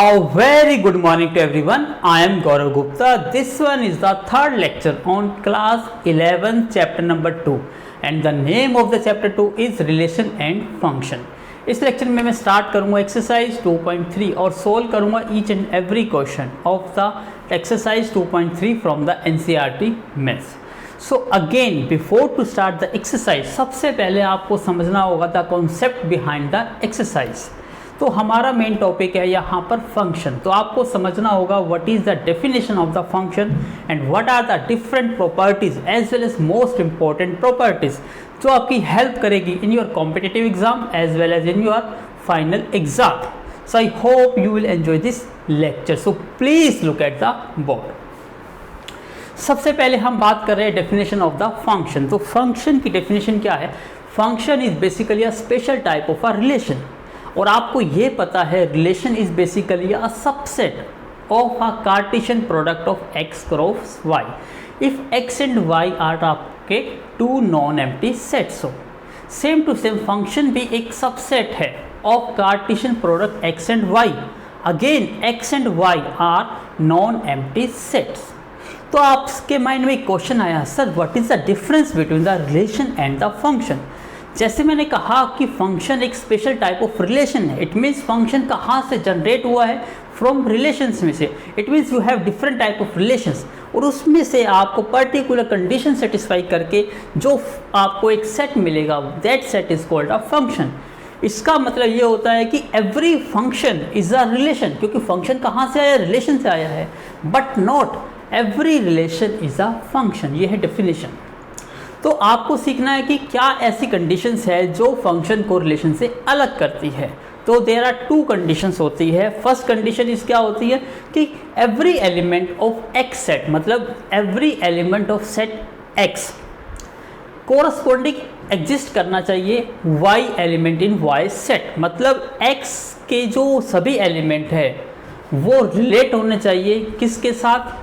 A very good morning to everyone. I am Gaurav Gupta. This one is the third lecture on class 11 chapter number 2 and the name of the chapter 2 is relation and function. इस lecture में मैं start करूंगा exercise 2.3 और solve करूंगा each and every question of the exercise 2.3 from the NCERT maths. So again before to start the exercise सबसे पहले आपको समझना होगा the concept behind the exercise. तो हमारा मेन टॉपिक है यहाँ पर फंक्शन. तो आपको समझना होगा what is the definition of the function and what are the different properties as well as most important properties जो आपकी हेल्प करेगी in your competitive exam as well as in your final exam. So I hope you will enjoy this lecture. So please look at the board. सबसे पहले हम बात कर रहे हैं डेफिनेशन ऑफ द फंक्शन. तो फंक्शन की डेफिनेशन क्या है? Function is basically a special type of a relation. और आपको ये पता है relation is basically a subset of a Cartesian product of x cross y if x and y are आपके टू नॉन एम्प्टी सेट्स हो. Same to same function भी एक subset है of Cartesian product x and y. Again x and y are non empty sets. तो आपके mind में एक question आया, sir what is the difference between the relation and the function. जैसे मैंने कहा कि फंक्शन एक स्पेशल टाइप ऑफ रिलेशन है. इट मीन्स फंक्शन कहाँ से जनरेट हुआ है? फ्रॉम रिलेशंस में से. It means you have different type of relations और उसमें से आपको पर्टिकुलर कंडीशन सेटिस्फाई करके जो आपको एक सेट मिलेगा that set is called a function. इसका मतलब ये होता है कि every function is a relation, क्योंकि फंक्शन कहाँ से आया? रिलेशन से आया है. But not every relation is a function. ये है डेफिनेशन. तो आपको सीखना है कि क्या ऐसी कंडीशंस है जो फंक्शन को रिलेशन से अलग करती है. तो देयर आर टू कंडीशंस होती है. फर्स्ट कंडीशन इस क्या होती है कि every element of X set, मतलब every element of set X corresponding exist करना चाहिए Y element in Y set. मतलब एक्स के जो सभी एलिमेंट है वो रिलेट होने चाहिए किसके साथ?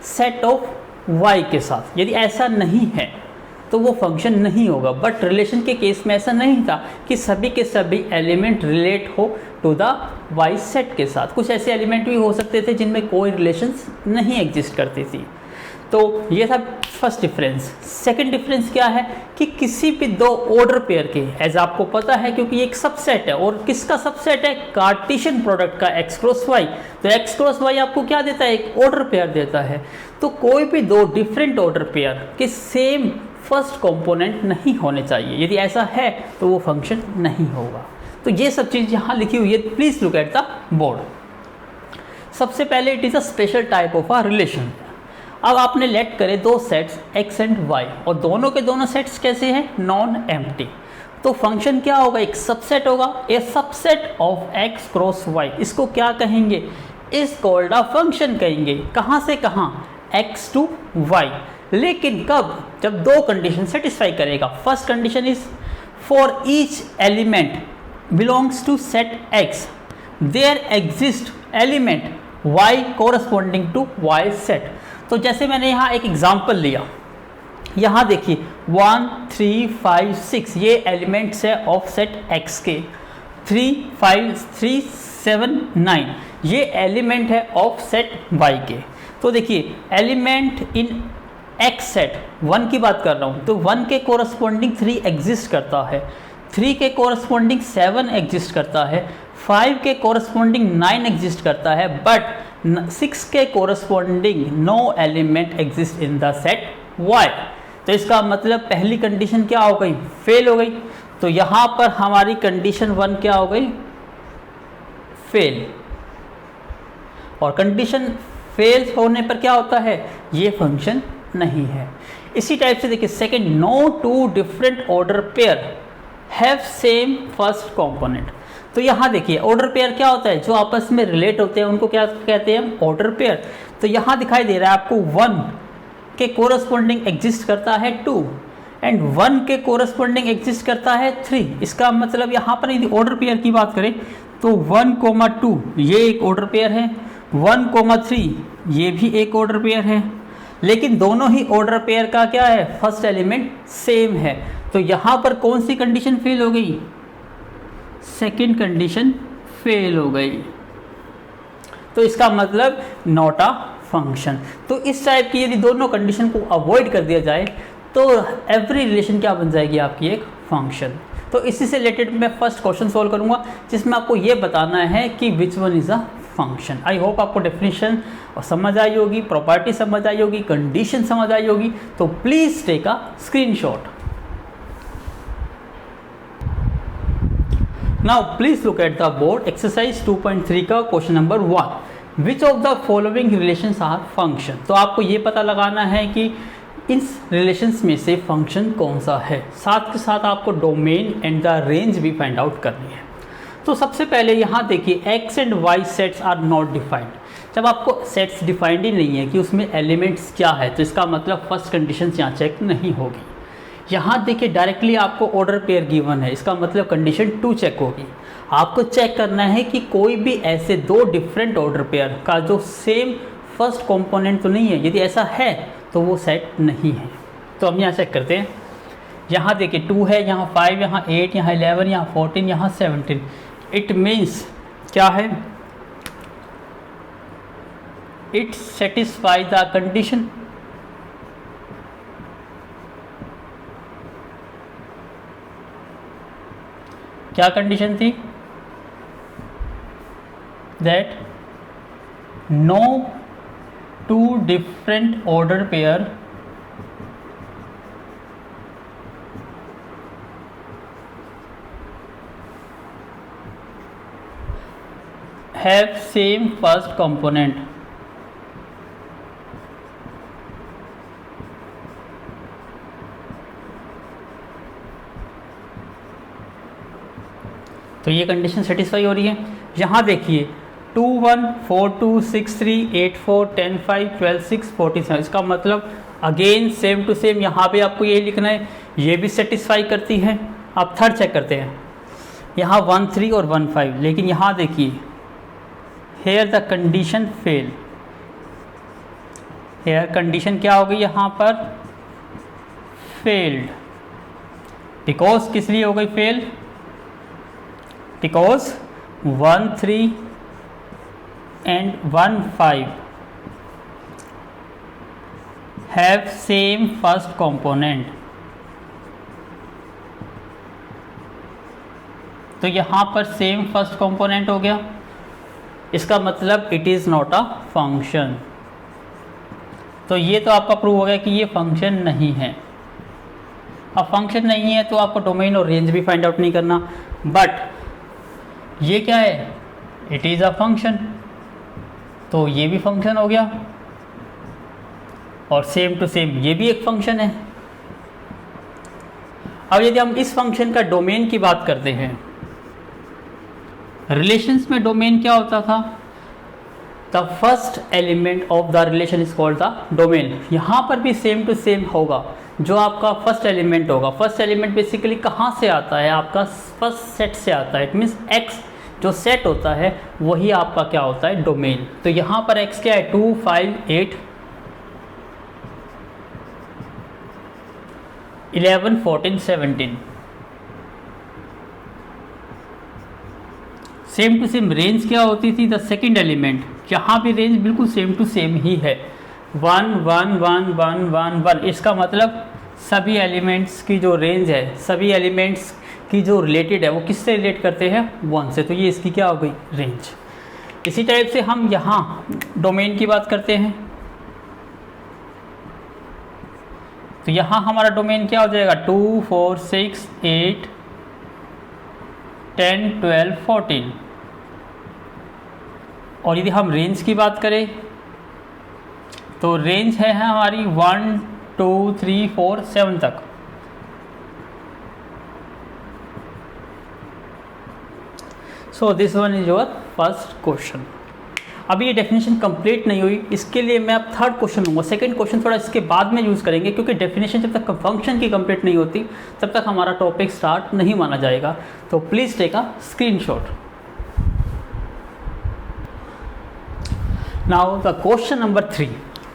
सेट ऑफ वाई के साथ. यदि ऐसा नहीं है तो वो फंक्शन नहीं होगा. बट रिलेशन के केस में ऐसा नहीं था कि सभी के सभी एलिमेंट रिलेट हो टू द वाई सेट के साथ. कुछ ऐसे एलिमेंट भी हो सकते थे जिनमें कोई रिलेशंस नहीं एग्जिस्ट करती थी. तो ये था फर्स्ट डिफरेंस. सेकंड डिफरेंस क्या है कि किसी भी दो ऑर्डर पेयर के, एज आपको पता है क्योंकि ये एक सबसेट है. और किसका सबसेट है? कार्टेशियन प्रोडक्ट का एक्स क्रॉस वाई. तो एक्स क्रॉस वाई आपको क्या देता है? एक ऑर्डर पेयर देता है. तो कोई भी दो डिफरेंट ऑर्डर पेयर के सेम फर्स्ट कंपोनेंट नहीं होने चाहिए. यदि ऐसा है तो वो फंक्शन नहीं होगा. तो ये सब चीज़ यहाँ लिखी हुई है. Please look at the board. सबसे पहले it is a special type of a relation. अब आपने लेट करे दो सेट्स एक्स एंड वाई और दोनों के दोनों सेट्स कैसे हैं? Non empty. तो फंक्शन क्या होगा? एक सबसेट होगा. A subset of x cross Y. इसको क्या कहेंगे? इज कॉल्ड अ फंक्शन कहेंगे. कहाँ से कहाँ? X to y. लेकिन कब? जब दो कंडीशन सेटिस्फाई करेगा. First condition is for each element belongs to set x there exist element y corresponding to y set. तो जैसे मैंने यहाँ एक एग्जांपल लिया, यहाँ देखिए 1 3 5 6 ये एलिमेंट्स है ऑफ सेट एक्स के. 3 5 3 7 9 ये एलिमेंट है ऑफ सेट वाई के. तो देखिए एलिमेंट इन एक्स सेट 1 की बात कर रहा हूँ तो 1 के कोरस्पॉन्डिंग 3 एग्जिस्ट करता है. 3 के कोरस्पॉन्डिंग 7 एग्जिस्ट करता है. 5 के कोरस्पॉन्डिंग 9 एग्जिस्ट करता है. बट 6 के corresponding no element exist in the set y. तो इसका मतलब पहली कंडीशन क्या हो गई? फेल हो गई. तो यहाँ पर हमारी कंडीशन 1 क्या हो गई? फेल. और कंडीशन फेल होने पर क्या होता है? ये फंक्शन नहीं है. इसी टाइप से देखिए second, no two different order pair have same first component. तो यहाँ देखिए ऑर्डर पेयर क्या होता है? जो आपस में रिलेट होते हैं उनको क्या कहते हैं हम? Order pair. तो यहाँ दिखाई दे रहा है आपको 1 के कोरस्पॉन्डिंग एग्जिस्ट करता है 2 एंड 1 के कोरस्पॉन्डिंग एग्जिस्ट करता है 3. इसका मतलब यहाँ पर यदि ऑर्डर पेयर की बात करें तो 1,2 ये एक ऑर्डर पेयर है. 1,3 ये भी एक ऑर्डर पेयर है. लेकिन दोनों ही ऑर्डर पेयर का क्या है? फर्स्ट एलिमेंट सेम है. तो यहाँ पर कौन सी कंडीशन फेल हो गई? सेकंड कंडीशन फेल हो गई. तो इसका मतलब नॉट अ फंक्शन। तो इस टाइप की यदि दोनों कंडीशन को अवॉइड कर दिया जाए तो एवरी रिलेशन क्या बन जाएगी आपकी एक फंक्शन। तो इसी से रिलेटेड मैं फर्स्ट क्वेश्चन सोल्व करूंगा जिसमें आपको ये बताना है कि which one is a function. I hope आपको डेफिनेशन समझ आई होगी, प्रॉपर्टी समझ आई होगी, कंडीशन समझ आई होगी। तो please take a screenshot. Now please look at the board exercise 2.3 का question number 1। Which of the following relations are function. तो आपको ये पता लगाना है कि इस रिलेशंस में से फंक्शन कौन सा है, साथ के साथ आपको डोमेन एंड द रेंज भी फाइंड आउट करनी है। तो सबसे पहले यहाँ देखिए x and y sets are not defined. जब आपको सेट्स डिफाइंड ही नहीं है कि उसमें एलिमेंट्स क्या है तो इसका मतलब फर्स्ट कंडीशन यहाँ चेक नहीं होगी। यहाँ देखिए डायरेक्टली आपको ऑर्डर पेयर गिवन है, इसका मतलब कंडीशन 2 चेक होगी। आपको चेक करना है कि कोई भी ऐसे दो डिफरेंट ऑर्डर पेयर का जो सेम फर्स्ट कंपोनेंट तो नहीं है, यदि ऐसा है तो वो सेट नहीं है। तो हम यहाँ चेक करते हैं। यहाँ देखिए 2 है, यहाँ 5, यहाँ 8, यहाँ 11, यहाँ 14, यहाँ 17। इट मीन्स क्या है, इट सेटिस्फाई द कंडीशन। क्या कंडीशन थी, that no two different order pair have same first component। तो ये कंडीशन सेटिस्फाई हो रही है। यहाँ देखिए 2 1 4 2 6 3 8 4 10 5 12 6 47। इसका मतलब अगेन सेम टू सेम यहाँ पे आपको ये लिखना है, ये भी सेटिस्फाई करती है। आप थर्ड चेक करते हैं, यहाँ 1 3 और 1 5। लेकिन यहाँ देखिए here the condition fail. Here condition क्या होगी यहाँ पर, फेल्ड। बिकॉज किस लिए हो गई fail, because 1 3 and 1 5 have same first component. तो यहाँ पर सेम फर्स्ट कंपोनेंट हो गया, इसका मतलब it is not a function. तो ये तो आपका प्रूव हो गया कि ये फंक्शन नहीं है। अब फंक्शन नहीं है तो आपको डोमेन और रेंज भी फाइंड आउट नहीं करना, बट ये क्या है, इट इज़ अ फंक्शन। तो ये भी फंक्शन हो गया और सेम टू सेम ये भी एक फंक्शन है। अब यदि हम इस फंक्शन का डोमेन की बात करते हैं, रिलेशंस में डोमेन क्या होता था, the first element of the relation is called the domain. यहाँ पर भी सेम टू सेम होगा, जो आपका फर्स्ट एलिमेंट होगा। फर्स्ट एलिमेंट बेसिकली कहाँ से आता है, आपका फर्स्ट सेट से आता है। इट मीन्स एक्स जो सेट होता है वही आपका क्या होता है, डोमेन। तो यहाँ पर एक्स क्या है, 2 5 8 11 14 17। सेम टू सेम रेंज क्या होती थी, द सेकेंड एलिमेंट। यहाँ भी रेंज बिल्कुल सेम टू सेम ही है, 1 1 1 1 1 1। इसका मतलब सभी एलिमेंट्स की जो रेंज है, सभी एलिमेंट्स की जो रिलेटेड है वो किससे रिलेट करते हैं, 1 से। तो ये इसकी क्या हो गई, रेंज। इसी टाइप से हम यहाँ डोमेन की बात करते हैं। तो यहाँ हमारा डोमेन क्या हो जाएगा, 2 4 6 8 10 12 14। और यदि हम रेंज की बात करें तो रेंज है हमारी 1 2 3 4 7 तक। So this one is your first question. अभी ये डेफिनेशन कंप्लीट नहीं हुई, इसके लिए मैं अब थर्ड क्वेश्चन लूँगा। सेकंड क्वेश्चन थोड़ा इसके बाद में यूज़ करेंगे, क्योंकि डेफिनेशन जब तक फंक्शन की कंप्लीट नहीं होती तब तक हमारा टॉपिक स्टार्ट नहीं माना जाएगा। तो please take a screenshot. Now the question number 3,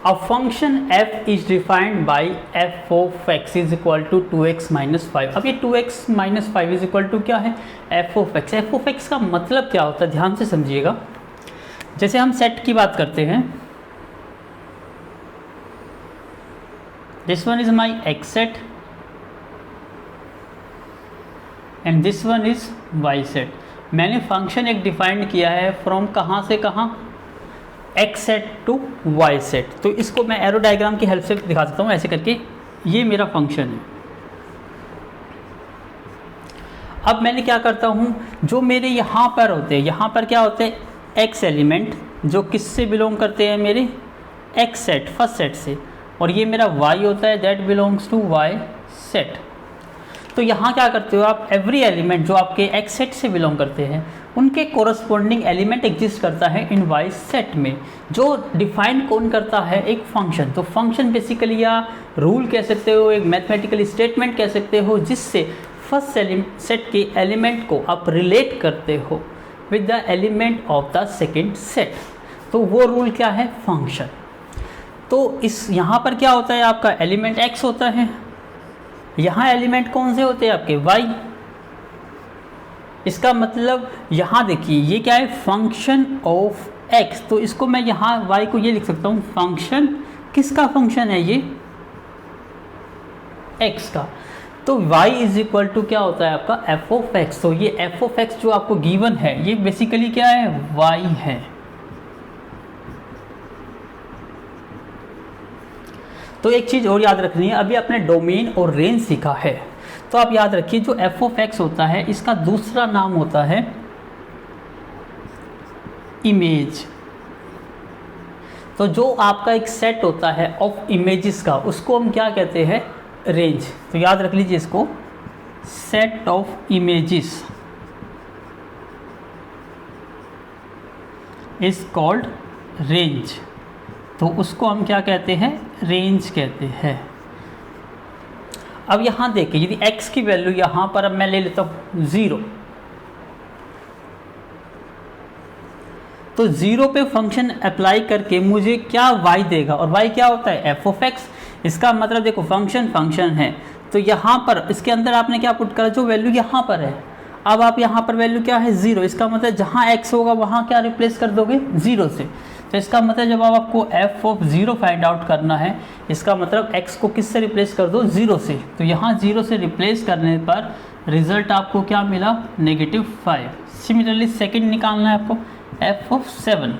a function f is defined by f of x is equal to 2x minus 5। अब ये 2x minus 5 is equal to क्या है, f of x। f of x का मतलब क्या होता है, ध्यान से समझिएगा। जैसे हम सेट की बात करते हैं, this one is my x set and this one is y set. मैंने फंक्शन एक डिफाइंड किया है फ्रॉम कहाँ से कहाँ, x set to y set. तो इसको मैं एरो डायग्राम की हेल्प से दिखा सकता हूँ, ऐसे करके ये मेरा फंक्शन है। अब मैंने क्या करता हूँ, जो मेरे यहाँ पर होते हैं, यहाँ पर क्या होते हैं, एक्स एलिमेंट जो किससे बिलोंग करते हैं, मेरे एक्स सेट फर्स्ट सेट से, और ये मेरा वाई होता है that belongs to y set. तो यहाँ क्या करते हो आप, एवरी एलिमेंट जो आपके एक्स सेट से बिलोंग करते हैं उनके कोरस्पॉन्डिंग एलिमेंट एग्जिस्ट करता है इन वाई सेट में, जो डिफाइन कौन करता है, एक फंक्शन। तो फंक्शन बेसिकली या रूल कह सकते हो, एक मैथमेटिकल स्टेटमेंट कह सकते हो, जिससे फर्स्ट सेट के एलिमेंट को आप रिलेट करते हो with the element of the second set. तो वो रूल क्या है, फंक्शन। तो इस यहाँ पर क्या होता है, आपका एलिमेंट एक्स होता है, यहाँ एलिमेंट कौन से होते हैं आपके, वाई। इसका मतलब यहाँ देखिए ये क्या है, फंक्शन ऑफ एक्स। तो इसको मैं यहाँ वाई को ये लिख सकता हूँ, फंक्शन किसका फंक्शन है, ये एक्स का। तो y इज इक्वल टू क्या होता है आपका, एफ ऑफ एक्स। तो ये एफ ऑफ एक्स जो आपको गिवन है ये बेसिकली क्या है, y है। तो एक चीज़ और याद रखनी है, अभी आपने डोमेन और रेंज सीखा है, तो आप याद रखिए जो एफ ऑफ एक्स होता है इसका दूसरा नाम होता है इमेज। तो जो आपका एक सेट होता है ऑफ इमेजेस का, उसको हम क्या कहते हैं, रेंज। तो याद रख लीजिए इसको, set of images is called range. तो उसको हम क्या कहते हैं, रेंज कहते हैं। अब यहाँ देखिए, यदि x की वैल्यू यहाँ पर अब मैं ले लेता हूँ 0, तो 0 पे फंक्शन अप्लाई करके मुझे क्या y देगा, और y क्या होता है, f ऑफ x। इसका मतलब देखो फंक्शन है, तो यहाँ पर इसके अंदर आपने क्या पुट करा, जो वैल्यू यहाँ पर है। अब आप यहाँ पर वैल्यू क्या है, 0। इसका मतलब जहाँ x होगा वहाँ क्या रिप्लेस कर दोगे, 0 से। तो इसका मतलब जब आपको f ऑफ 0 फाइंड आउट करना है, इसका मतलब x को किससे रिप्लेस कर दो, 0 से। तो यहाँ 0 से रिप्लेस करने पर रिजल्ट आपको क्या मिला, -5। सिमिलरली सेकंड निकालना है आपको, f ऑफ 7।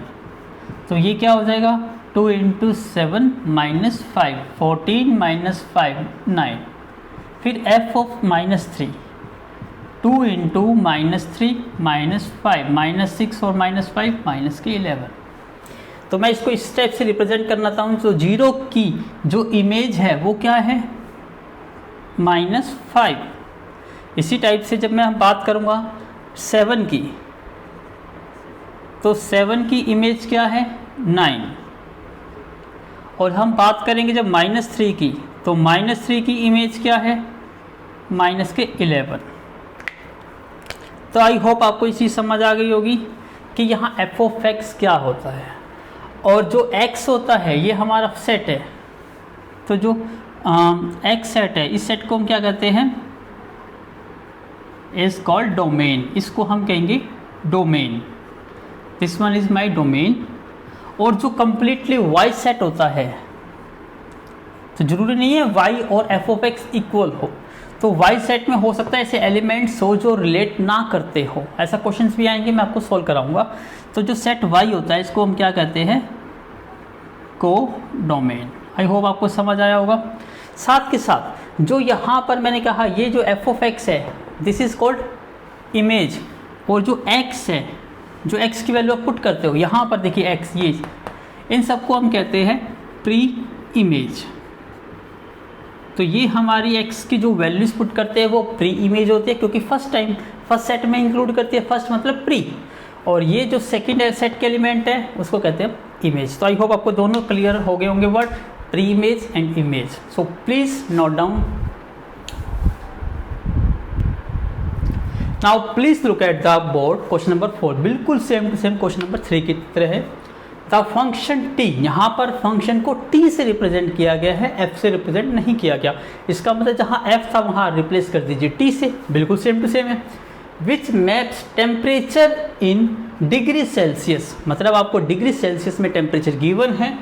तो ये क्या हो जाएगा, 2 × 7 -5, 14 -5 9। फिर f ऑफ -3, 2 × -3 -5 -6 और -5 -11। तो मैं इसको इस टाइप से रिप्रेजेंट करना चाहता हूँ। तो 0 की जो इमेज है वो क्या है, -5। इसी टाइप से जब मैं बात करूँगा 7 की, तो 7 की इमेज क्या है, 9। और हम बात करेंगे जब -3 की, तो -3 की इमेज क्या है, -11। तो आई होप आपको ये चीज़ समझ आ गई होगी कि यहाँ एफ ऑफ एक्स क्या होता है, और जो x होता है ये हमारा सेट है। तो जो x सेट है, इस सेट को हम क्या कहते हैं, इज कॉल्ड डोमेन। इसको हम कहेंगे domain, this one is my domain. और जो कंप्लीटली y सेट होता है, तो जरूरी नहीं है y और एफ ऑफ एक्स इक्वल हो। तो y सेट में हो सकता है ऐसे एलिमेंट्स हो जो रिलेट ना करते हो, ऐसा क्वेश्चंस भी आएंगे, मैं आपको सॉल्व कराऊंगा। तो जो सेट y होता है इसको हम क्या कहते हैं, को डोमेन। आई होप आपको समझ आया होगा। साथ के साथ जो यहाँ पर मैंने कहा, ये जो एफ ऑफ एक्स है दिस इज कॉल्ड इमेज, और जो x है, जो x की वैल्यू आप पुट करते हो यहाँ पर देखिए x, ये इन सबको हम कहते हैं प्री इमेज। तो ये हमारी x की जो वैल्यूज पुट करते हैं वो प्री इमेज होती है, क्योंकि फर्स्ट सेट में इंक्लूड करती है, फर्स्ट मतलब प्री। और ये जो सेकंड सेट के एलिमेंट है उसको कहते हैं इमेज। तो आई होप आपको दोनों क्लियर हो गए होंगे word, pre image and image. So please note down. Now please look at the board, question number 4 बिल्कुल same to same question number 3 की तरह है। द फंक्शन t, यहाँ पर फंक्शन को t से रिप्रेजेंट किया गया है, f से रिप्रेजेंट नहीं किया गया। इसका मतलब जहाँ f था वहाँ रिप्लेस कर दीजिए t से, बिल्कुल सेम टू सेम है। Which maps temperature in degree Celsius, मतलब आपको डिग्री सेल्सियस में टेम्परेचर गिवन है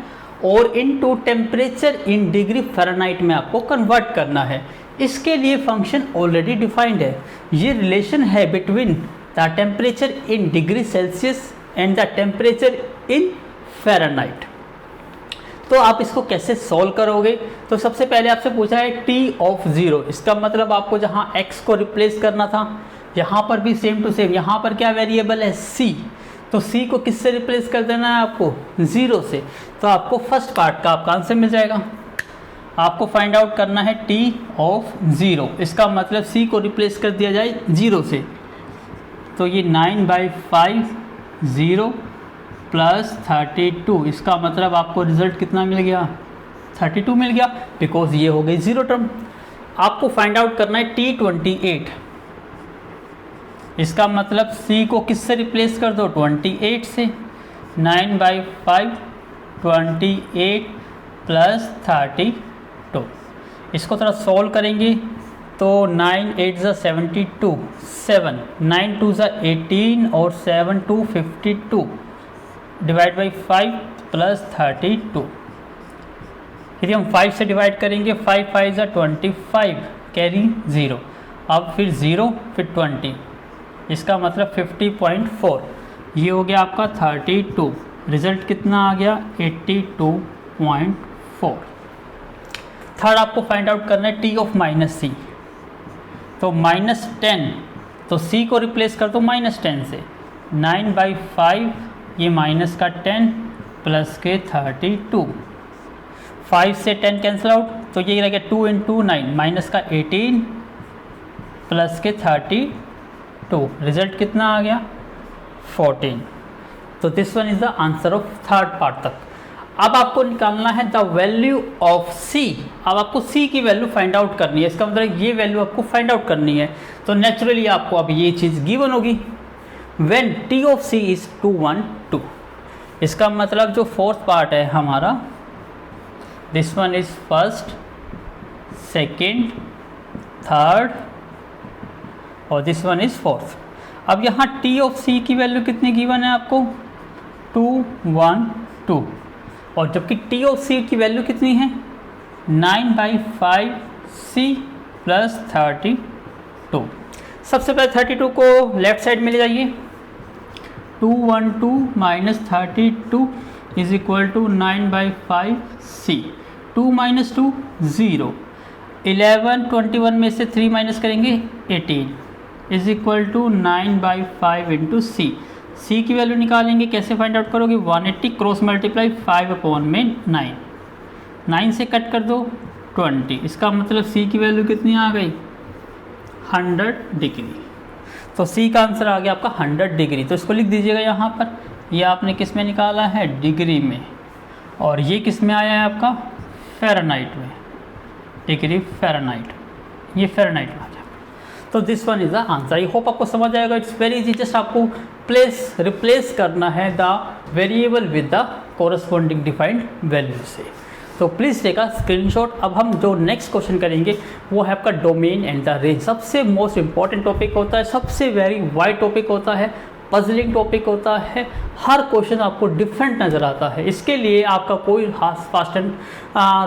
और into temperature in degree Fahrenheit में आपको कन्वर्ट करना है। इसके लिए फंक्शन ऑलरेडी डिफाइंड है। ये रिलेशन है between the temperature in degree Celsius and the temperature in Fahrenheit. तो आप इसको कैसे सॉल्व करोगे? तो सबसे पहले आपसे पूछा है टी ऑफ 0, इसका मतलब आपको जहाँ x को रिप्लेस करना था, यहाँ पर भी सेम टू सेम, यहाँ पर क्या वेरिएबल है c, तो c को किससे रिप्लेस कर देना है आपको? 0 से। तो आपको फर्स्ट पार्ट का आपका आंसर मिल जाएगा। आपको फाइंड आउट करना है t ऑफ 0, इसका मतलब c को रिप्लेस कर दिया जाए 0 से, तो ये 9/5 0 प्लस 32, इसका मतलब आपको रिजल्ट कितना मिल गया? 32 मिल गया, बिकॉज ये हो गई 0 टर्म। आपको फाइंड आउट करना है T28, इसका मतलब C को किससे रिप्लेस कर दो? 28 से। 9/5 28 प्लस 32, इसको थोड़ा सॉल्व करेंगे तो 9 8 ज़ा 72, 7 9 2 ज़ा 18 और 7 2 52 डिवाइड बाई 5 प्लस 32। यदि हम 5 से डिवाइड करेंगे 5 5 ज़ा 25 कैरी 0, अब फिर 0 फिर 20, इसका मतलब 50.4, ये हो गया आपका 32। रिजल्ट कितना आ गया? 82.4। थर्ड आपको फाइंड आउट करना है टी ऑफ -c, तो -10, तो c को रिप्लेस कर दो -10 से। 9/5 ये माइनस का 10 प्लस के 32, 5 से 10 कैंसिल आउट, तो ये रहेगा 2 × 9 माइनस का 18 प्लस के 32, रिजल्ट कितना आ गया? 14। तो this one is the answer of third part तक। अब आपको निकालना है द वैल्यू ऑफ c। अब आपको c की वैल्यू फाइंड आउट करनी है, इसका मतलब ये वैल्यू आपको फाइंड आउट करनी है। तो नेचुरली आपको अब ये चीज़ गिवन होगी, when t of c is 2 1 2, इसका मतलब जो फोर्थ पार्ट है हमारा, this one is first, second, third और दिस वन इज फोर्थ। अब यहाँ t ऑफ c की वैल्यू कितनी गिवन है आपको? 2 1 2, और जबकि t ऑफ c की वैल्यू कितनी है? 9/5 c प्लस 32। सबसे पहले 32 को लेफ्ट साइड में ले जाइए, 212 minus 32 is equal to 9/5 c, 2 - 2 0, 11 21 में से 3 माइनस करेंगे 18 इज इक्वल टू 9/5 इंटू सी। सी की वैल्यू निकालेंगे, कैसे फाइंड आउट करोगे? 180 क्रॉस मल्टीप्लाई 5/9, 9 से कट कर दो 20, इसका मतलब सी की वैल्यू कितनी आ गई? 100 डिग्री। तो सी का आंसर आ गया आपका 100 डिग्री। तो इसको लिख दीजिएगा यहाँ पर, ये आपने किस में निकाला है? डिग्री में, और ये किस में आया है आपका? फ़ारेनहाइट में, डिग्री फ़ारेनहाइट, ये फ़ारेनहाइट में आ गया। तो this one is the answer. I hope आपको समझ आएगा। इट्स वेरी इजी, जस्ट आपको रिप्लेस करना है the variable with the corresponding defined value से। तो प्लीज़ टेक अ स्क्रीनशॉट। अब हम जो नेक्स्ट क्वेश्चन करेंगे वो है आपका डोमेन एंड द रेंज। सबसे मोस्ट इंपॉर्टेंट टॉपिक होता है, सबसे वेरी वाइड टॉपिक होता है, पजलिंग टॉपिक होता है। हर क्वेश्चन आपको डिफरेंट नज़र आता है। इसके लिए आपका कोई खास फास्ट एंड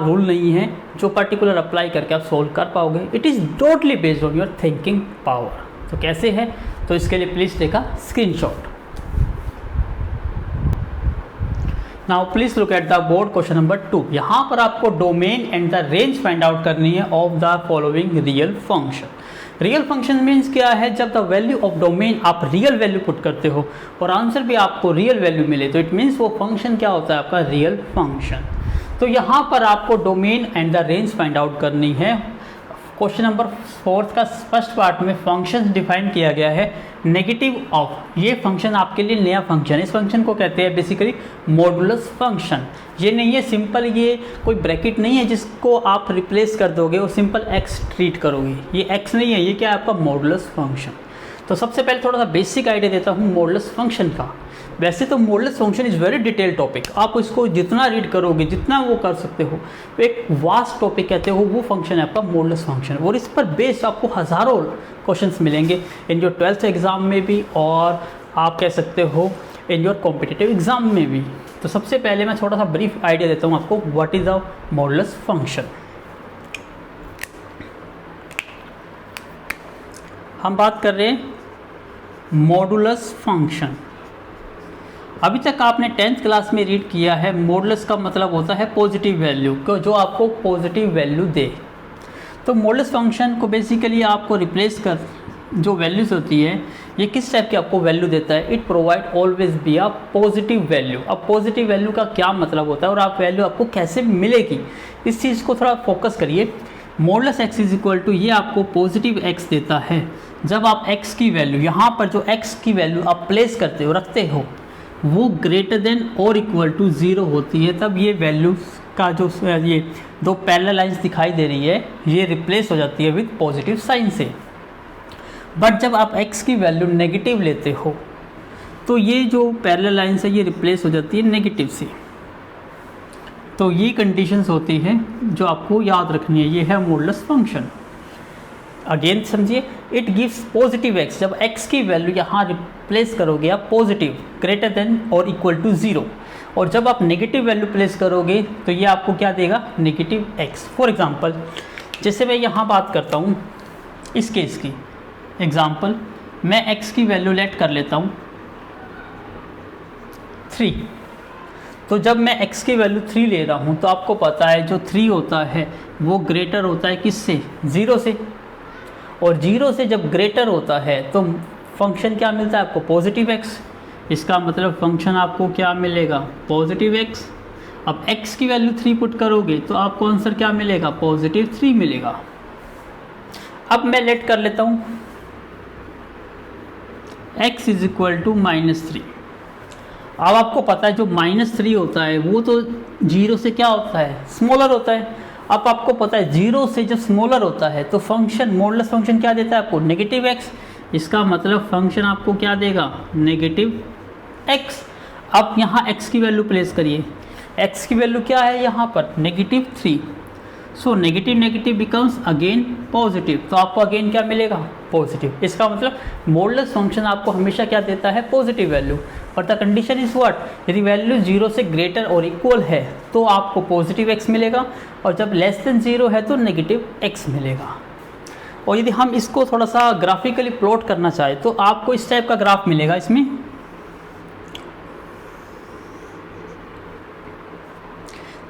रूल नहीं है जो पर्टिकुलर अप्लाई करके आप सोल्व कर पाओगे। It is totally based on your thinking power. तो कैसे है? तो इसके लिए please take a screenshot. Now please look at the board question number 2। यहाँ पर आपको domain and the range find out करनी है of the following real function. Real function means क्या है? जब द वैल्यू ऑफ डोमेन आप रियल वैल्यू पुट करते हो और आंसर भी आपको रियल वैल्यू मिले, तो इट मीन्स वो फंक्शन क्या होता है? आपका रियल फंक्शन। तो यहाँ पर आपको domain and the range find out करनी है। क्वेश्चन नंबर 4 का फर्स्ट पार्ट में फंक्शन डिफाइन किया गया है नेगेटिव ऑफ। ये फंक्शन आपके लिए नया फंक्शन है। इस फंक्शन को कहते हैं बेसिकली मॉडुलस फंक्शन। ये नहीं है सिंपल, ये कोई ब्रैकेट नहीं है जिसको आप रिप्लेस कर दोगे और सिंपल एक्स ट्रीट करोगे। ये एक्स नहीं है, ये क्या है? आपका मॉडुलस फंक्शन। तो सबसे पहले थोड़ा सा बेसिक आइडिया देता हूँ मॉडुलस फंक्शन का। वैसे तो modulus function is very detail topic, आप इसको जितना रीड करोगे, जितना वो कर सकते हो, तो एक वास्ट टॉपिक कहते हो, वो फंक्शन है आपका मॉडुलस फंक्शन। और इस पर बेस्ड आपको हज़ारों क्वेश्चंस मिलेंगे इन योर 12th एग्ज़ाम में भी, और आप कह सकते हो इन योर कॉम्पिटिटिव एग्ज़ाम में भी। तो सबसे पहले मैं थोड़ा सा ब्रीफ आइडिया देता हूँ आपको, what is the modulus function. हम बात कर रहे हैं मॉडुलस फंक्शन। अभी तक आपने 10th क्लास में रीड किया है, मॉडुलस का मतलब होता है पॉजिटिव वैल्यू, जो आपको पॉजिटिव वैल्यू दे। तो मॉडुलस फंक्शन को बेसिकली आपको रिप्लेस कर जो वैल्यूज़ होती है, ये किस टाइप की आपको वैल्यू देता है, it provide always be a positive value. अब पॉजिटिव वैल्यू का क्या मतलब होता है और आप वैल्यू आपको कैसे मिलेगी, इस चीज़ को थोड़ा फोकस करिए। Modulus x is equal to, ये आपको पॉजिटिव एक्स देता है जब आप एक्स की वैल्यू, यहाँ पर जो एक्स की वैल्यू आप प्लेस करते हो, रखते हो, वो ग्रेटर देन और इक्वल टू 0 होती है, तब ये वैल्यू का जो ये दो पैरेलल लाइंस दिखाई दे रही है, ये रिप्लेस हो जाती है विद पॉजिटिव साइन से। बट जब आप x की वैल्यू नेगेटिव लेते हो, तो ये जो पैरेलल लाइंस है ये रिप्लेस हो जाती है नेगेटिव से। तो ये कंडीशंस होती हैं जो आपको याद रखनी है, ये है मॉडुलस फंक्शन। अगेन समझिए, इट गिव्स पॉजिटिव x, जब x की वैल्यू यहाँ रिप्लेस करोगे आप पॉजिटिव, ग्रेटर देन और इक्वल टू 0, और जब आप नेगेटिव वैल्यू प्लेस करोगे तो ये आपको क्या देगा, नेगेटिव x। फॉर एग्जांपल, जैसे मैं यहाँ बात करता हूँ इस केस की एग्जांपल, मैं x की वैल्यू लेट कर लेता हूँ 3। तो जब मैं x की वैल्यू 3 ले रहा हूँ, तो आपको पता है जो 3 होता है वो ग्रेटर होता है किससे, 0 से, और 0 से जब ग्रेटर होता है तो फंक्शन क्या मिलता है आपको, पॉजिटिव x। इसका मतलब फंक्शन आपको क्या मिलेगा, पॉजिटिव x। अब x की वैल्यू 3 पुट करोगे तो आपको आंसर क्या मिलेगा, पॉजिटिव 3 मिलेगा। अब मैं लेट कर लेता हूँ x इज इक्वल टू -3। अब आपको पता है जो -3 होता है वो तो 0 से क्या होता है, स्मॉलर होता है। अब आपको पता है 0 से जब स्मॉलर होता है तो फंक्शन, मॉडुलस फंक्शन क्या देता है आपको, नेगेटिव x। इसका मतलब फंक्शन आपको क्या देगा, नेगेटिव x। अब यहाँ x की वैल्यू प्लेस करिए, x की वैल्यू क्या है यहाँ पर, -3। So negative negative becomes again positive, तो आपको अगेन क्या मिलेगा, पॉजिटिव। इसका मतलब मॉडुलस फंक्शन आपको हमेशा क्या देता है, पॉजिटिव वैल्यू। और द कंडीशन इज व्हाट, यदि वैल्यू 0 से ग्रेटर और इक्वल है तो आपको पॉजिटिव x मिलेगा, और जब लेस देन 0 है तो नेगेटिव x मिलेगा। और यदि हम इसको थोड़ा सा ग्राफिकली प्लॉट करना चाहें तो आपको इस टाइप का ग्राफ मिलेगा इसमें।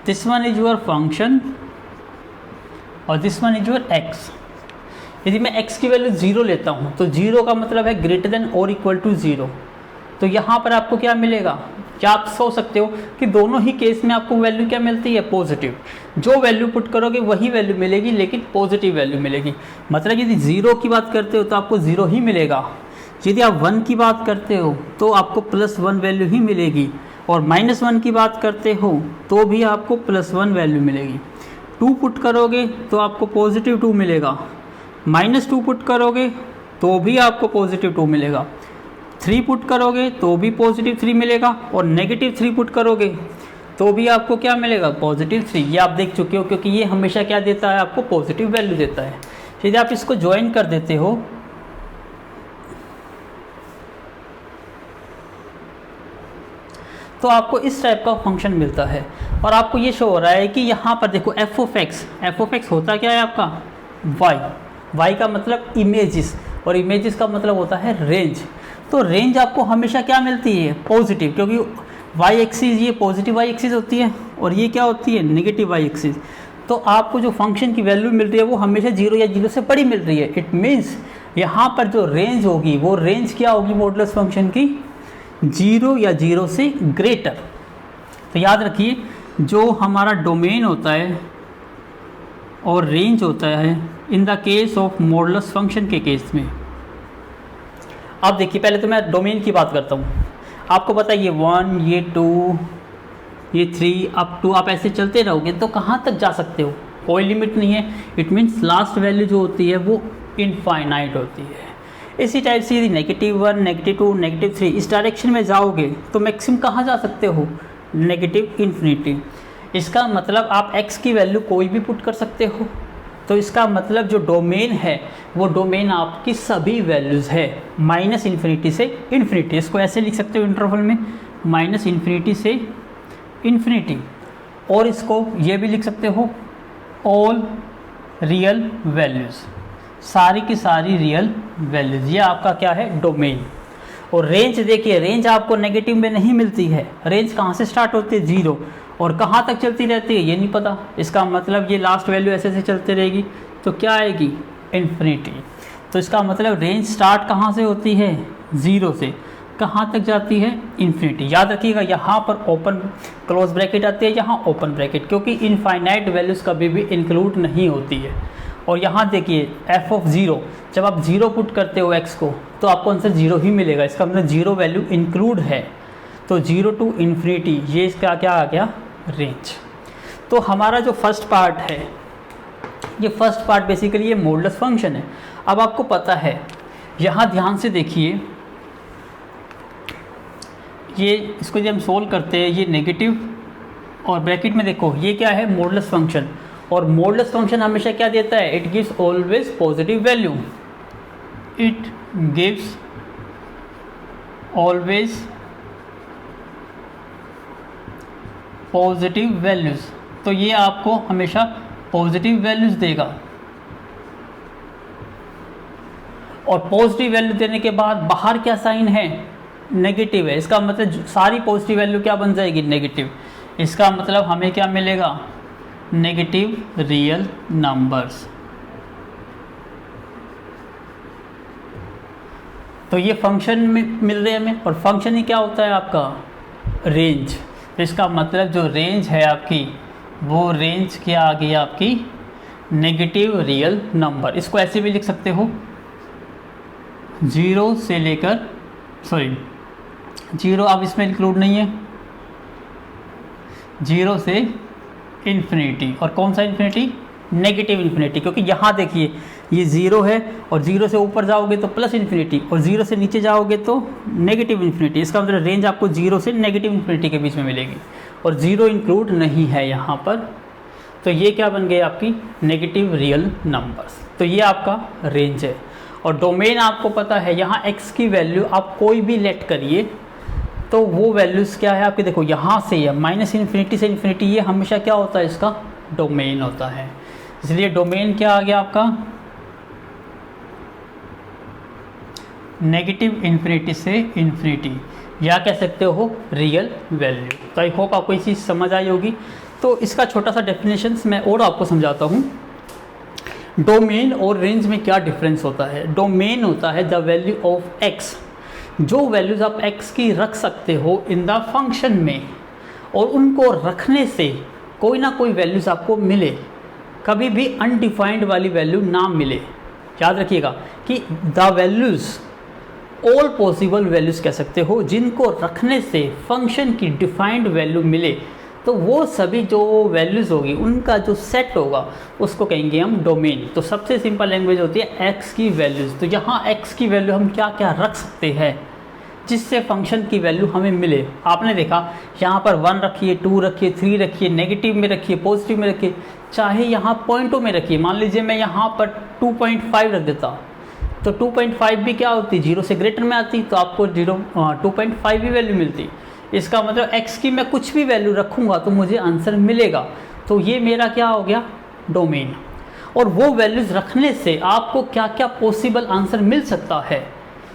This one is your function और this one is your x। यदि मैं x की वैल्यू 0 लेता हूँ तो 0 का मतलब है ग्रेटर देन और इक्वल टू 0, तो यहाँ पर आपको क्या मिलेगा, क्या आप सोच सकते हो कि दोनों ही केस में आपको वैल्यू क्या मिलती है, पॉजिटिव। जो वैल्यू पुट करोगे वही वैल्यू मिलेगी, लेकिन पॉजिटिव वैल्यू मिलेगी। मतलब यदि 0 की बात करते हो तो आपको 0 ही मिलेगा, यदि आप 1 की बात करते हो तो आपको +1 वैल्यू ही मिलेगी, और -1 की बात करते हो तो भी आपको +1 वैल्यू मिलेगी। 2 पुट करोगे तो आपको पॉजिटिव 2 मिलेगा, -2 पुट करोगे तो भी आपको पॉजिटिव 2 मिलेगा, 3 पुट करोगे तो भी पॉजिटिव 3 मिलेगा, और -3 पुट करोगे तो भी आपको क्या मिलेगा, पॉजिटिव 3। ये आप देख चुके हो, क्योंकि ये हमेशा क्या देता है आपको, पॉजिटिव वैल्यू देता है। यदि आप इसको ज्वाइन कर देते हो तो आपको इस टाइप का फंक्शन मिलता है, और आपको ये शो हो रहा है कि यहाँ पर देखो एफ ऑफ एक्स होता क्या है आपका, वाई का मतलब इमेजेस, और इमेजेस का मतलब होता है रेंज। तो रेंज आपको हमेशा क्या मिलती है, पॉजिटिव, क्योंकि वाई एक्सिस ये पॉजिटिव वाई एक्सिस होती है और ये क्या होती है, नेगेटिव वाई एक्सिस। तो आपको जो फंक्शन की वैल्यू मिल रही है वो हमेशा 0 या 0 से बड़ी मिल रही है। इट मीन्स यहाँ पर जो रेंज होगी वो रेंज क्या होगी मॉडुलस फंक्शन की, 0 या 0 से ग्रेटर। तो याद रखिए, जो हमारा डोमेन होता है और रेंज होता है in the case of modulus function के केस में। अब देखिए, पहले तो मैं डोमेन की बात करता हूँ। आपको पता है ये 1, ये 2, ये 3 अप टू, आप ऐसे चलते रहोगे तो कहाँ तक जा सकते हो, कोई लिमिट नहीं है। इट मीन्स लास्ट वैल्यू जो होती है वो इनफाइनाइट होती है। इसी टाइप से यदि -1, -2, -3 इस डायरेक्शन में जाओगे तो मैक्सिमम कहाँ जा सकते हो, -∞। इसका मतलब आप x की वैल्यू कोई भी पुट कर सकते हो। तो इसका मतलब जो डोमेन है वो डोमेन आपकी सभी वैल्यूज़ है, -∞ से ∞। इसको ऐसे लिख सकते हो इंटरवल में -∞ से ∞। और इसको ये भी लिख सकते हो ऑल रियल वैल्यूज़, सारी की सारी रियल वैल्यूज़। ये आपका क्या है, डोमेन। और रेंज देखिए, रेंज आपको नेगेटिव में नहीं मिलती है। रेंज कहाँ से स्टार्ट होती है, 0, और कहाँ तक चलती रहती है ये नहीं पता। इसका मतलब ये लास्ट वैल्यू ऐसे ऐसे चलती रहेगी तो क्या आएगी, ∞। तो इसका मतलब रेंज स्टार्ट कहाँ से होती है, 0 से, कहाँ तक जाती है, ∞। याद रखिएगा यहाँ पर ओपन क्लोज ब्रैकेट आती है, यहाँ ओपन ब्रैकेट, क्योंकि इनफाइनाइट वैल्यूज़ कभी भी इंक्लूड नहीं होती है। और यहाँ देखिए f(0), जब आप 0 पुट करते हो x को तो आपको आंसर 0 ही मिलेगा। इसका मतलब 0 वैल्यू इंक्लूड है। तो 0 to ∞, ये इसका क्या आ गया, रेंज। तो हमारा जो फर्स्ट पार्ट है, ये फर्स्ट पार्ट बेसिकली ये मॉडुलस फंक्शन है। अब आपको पता है, यहाँ ध्यान से देखिए, ये इसको जब हम सोल्व करते हैं, ये नेगेटिव और ब्रैकेट में देखो ये क्या है, मॉडुलस फंक्शन। और मॉडुलस फंक्शन हमेशा क्या देता है, it gives always positive value, it gives always positive values. तो ये आपको हमेशा पॉजिटिव वैल्यूज़ देगा। और पॉजिटिव वैल्यू देने के बाद बाहर क्या साइन है, नेगेटिव है। इसका मतलब सारी पॉजिटिव वैल्यू क्या बन जाएगी, नेगेटिव। इसका मतलब हमें क्या मिलेगा, नेगेटिव रियल नंबर्स। तो ये फंक्शन में मिल रहे हैं हमें, और फंक्शन ही क्या होता है आपका, रेंज। तो इसका मतलब जो रेंज है आपकी, वो रेंज क्या आ गई आपकी, नेगेटिव रियल नंबर। इसको ऐसे भी लिख सकते हो, 0 से लेकर, सॉरी 0 अब इसमें इंक्लूड नहीं है, 0 से ∞। और कौन सा ∞, नेगेटिव ∞, क्योंकि यहाँ देखिए ये 0 है, और 0 से ऊपर जाओगे तो +∞, और 0 से नीचे जाओगे तो -∞। इसका मतलब रेंज आपको 0 से -∞ के बीच में मिलेगी, और 0 इंक्लूड नहीं है यहाँ पर। तो ये क्या बन गए आपकी, नेगेटिव रियल नंबर्स। तो ये आपका रेंज है। और डोमेन आपको पता है, यहाँ x की वैल्यू आप कोई भी लेट करिए तो वो वैल्यूज़ क्या है आपके, देखो यहाँ से है -∞ से ∞, ये हमेशा क्या होता है, इसका डोमेन होता है। इसलिए डोमेन क्या आ गया आपका, -∞ से ∞, या कह सकते हो रियल वैल्यू। तो आई होप आपको ये चीज़ समझ आई होगी। तो इसका छोटा सा डेफिनेशंस मैं और आपको समझाता हूँ। डोमेन और रेंज में क्या डिफरेंस होता है। डोमेन होता है द वैल्यू ऑफ x, जो वैल्यूज़ आप x की रख सकते हो इन द फंक्शन में, और उनको रखने से कोई ना कोई वैल्यूज़ आपको मिले, कभी भी अनडिफाइंड वाली वैल्यू ना मिले। याद रखिएगा कि the values, all possible values कह सकते हो, जिनको रखने से फंक्शन की डिफाइंड वैल्यू मिले, तो वो सभी जो वैल्यूज़ होगी उनका जो सेट होगा उसको कहेंगे हम डोमेन। तो सबसे सिंपल लैंग्वेज होती है x की वैल्यूज़। तो यहाँ x की वैल्यू हम क्या क्या रख सकते हैं जिससे फंक्शन की वैल्यू हमें मिले। आपने देखा यहाँ पर 1 रखिए, 2 रखिए, 3 रखिए, नेगेटिव में रखिए, पॉजिटिव में रखिए, चाहे यहाँ पॉइंटों में रखिए। मान लीजिए मैं यहाँ पर 2.5 रख देता, तो 2.5 भी क्या होती, 0 से ग्रेटर में आती, तो आपको 2.5 भी वैल्यू मिलती। इसका मतलब x की मैं कुछ भी वैल्यू रखूँगा तो मुझे आंसर मिलेगा। तो ये मेरा क्या हो गया, डोमेन। और वो वैल्यूज़ रखने से आपको क्या क्या पॉसिबल आंसर मिल सकता है,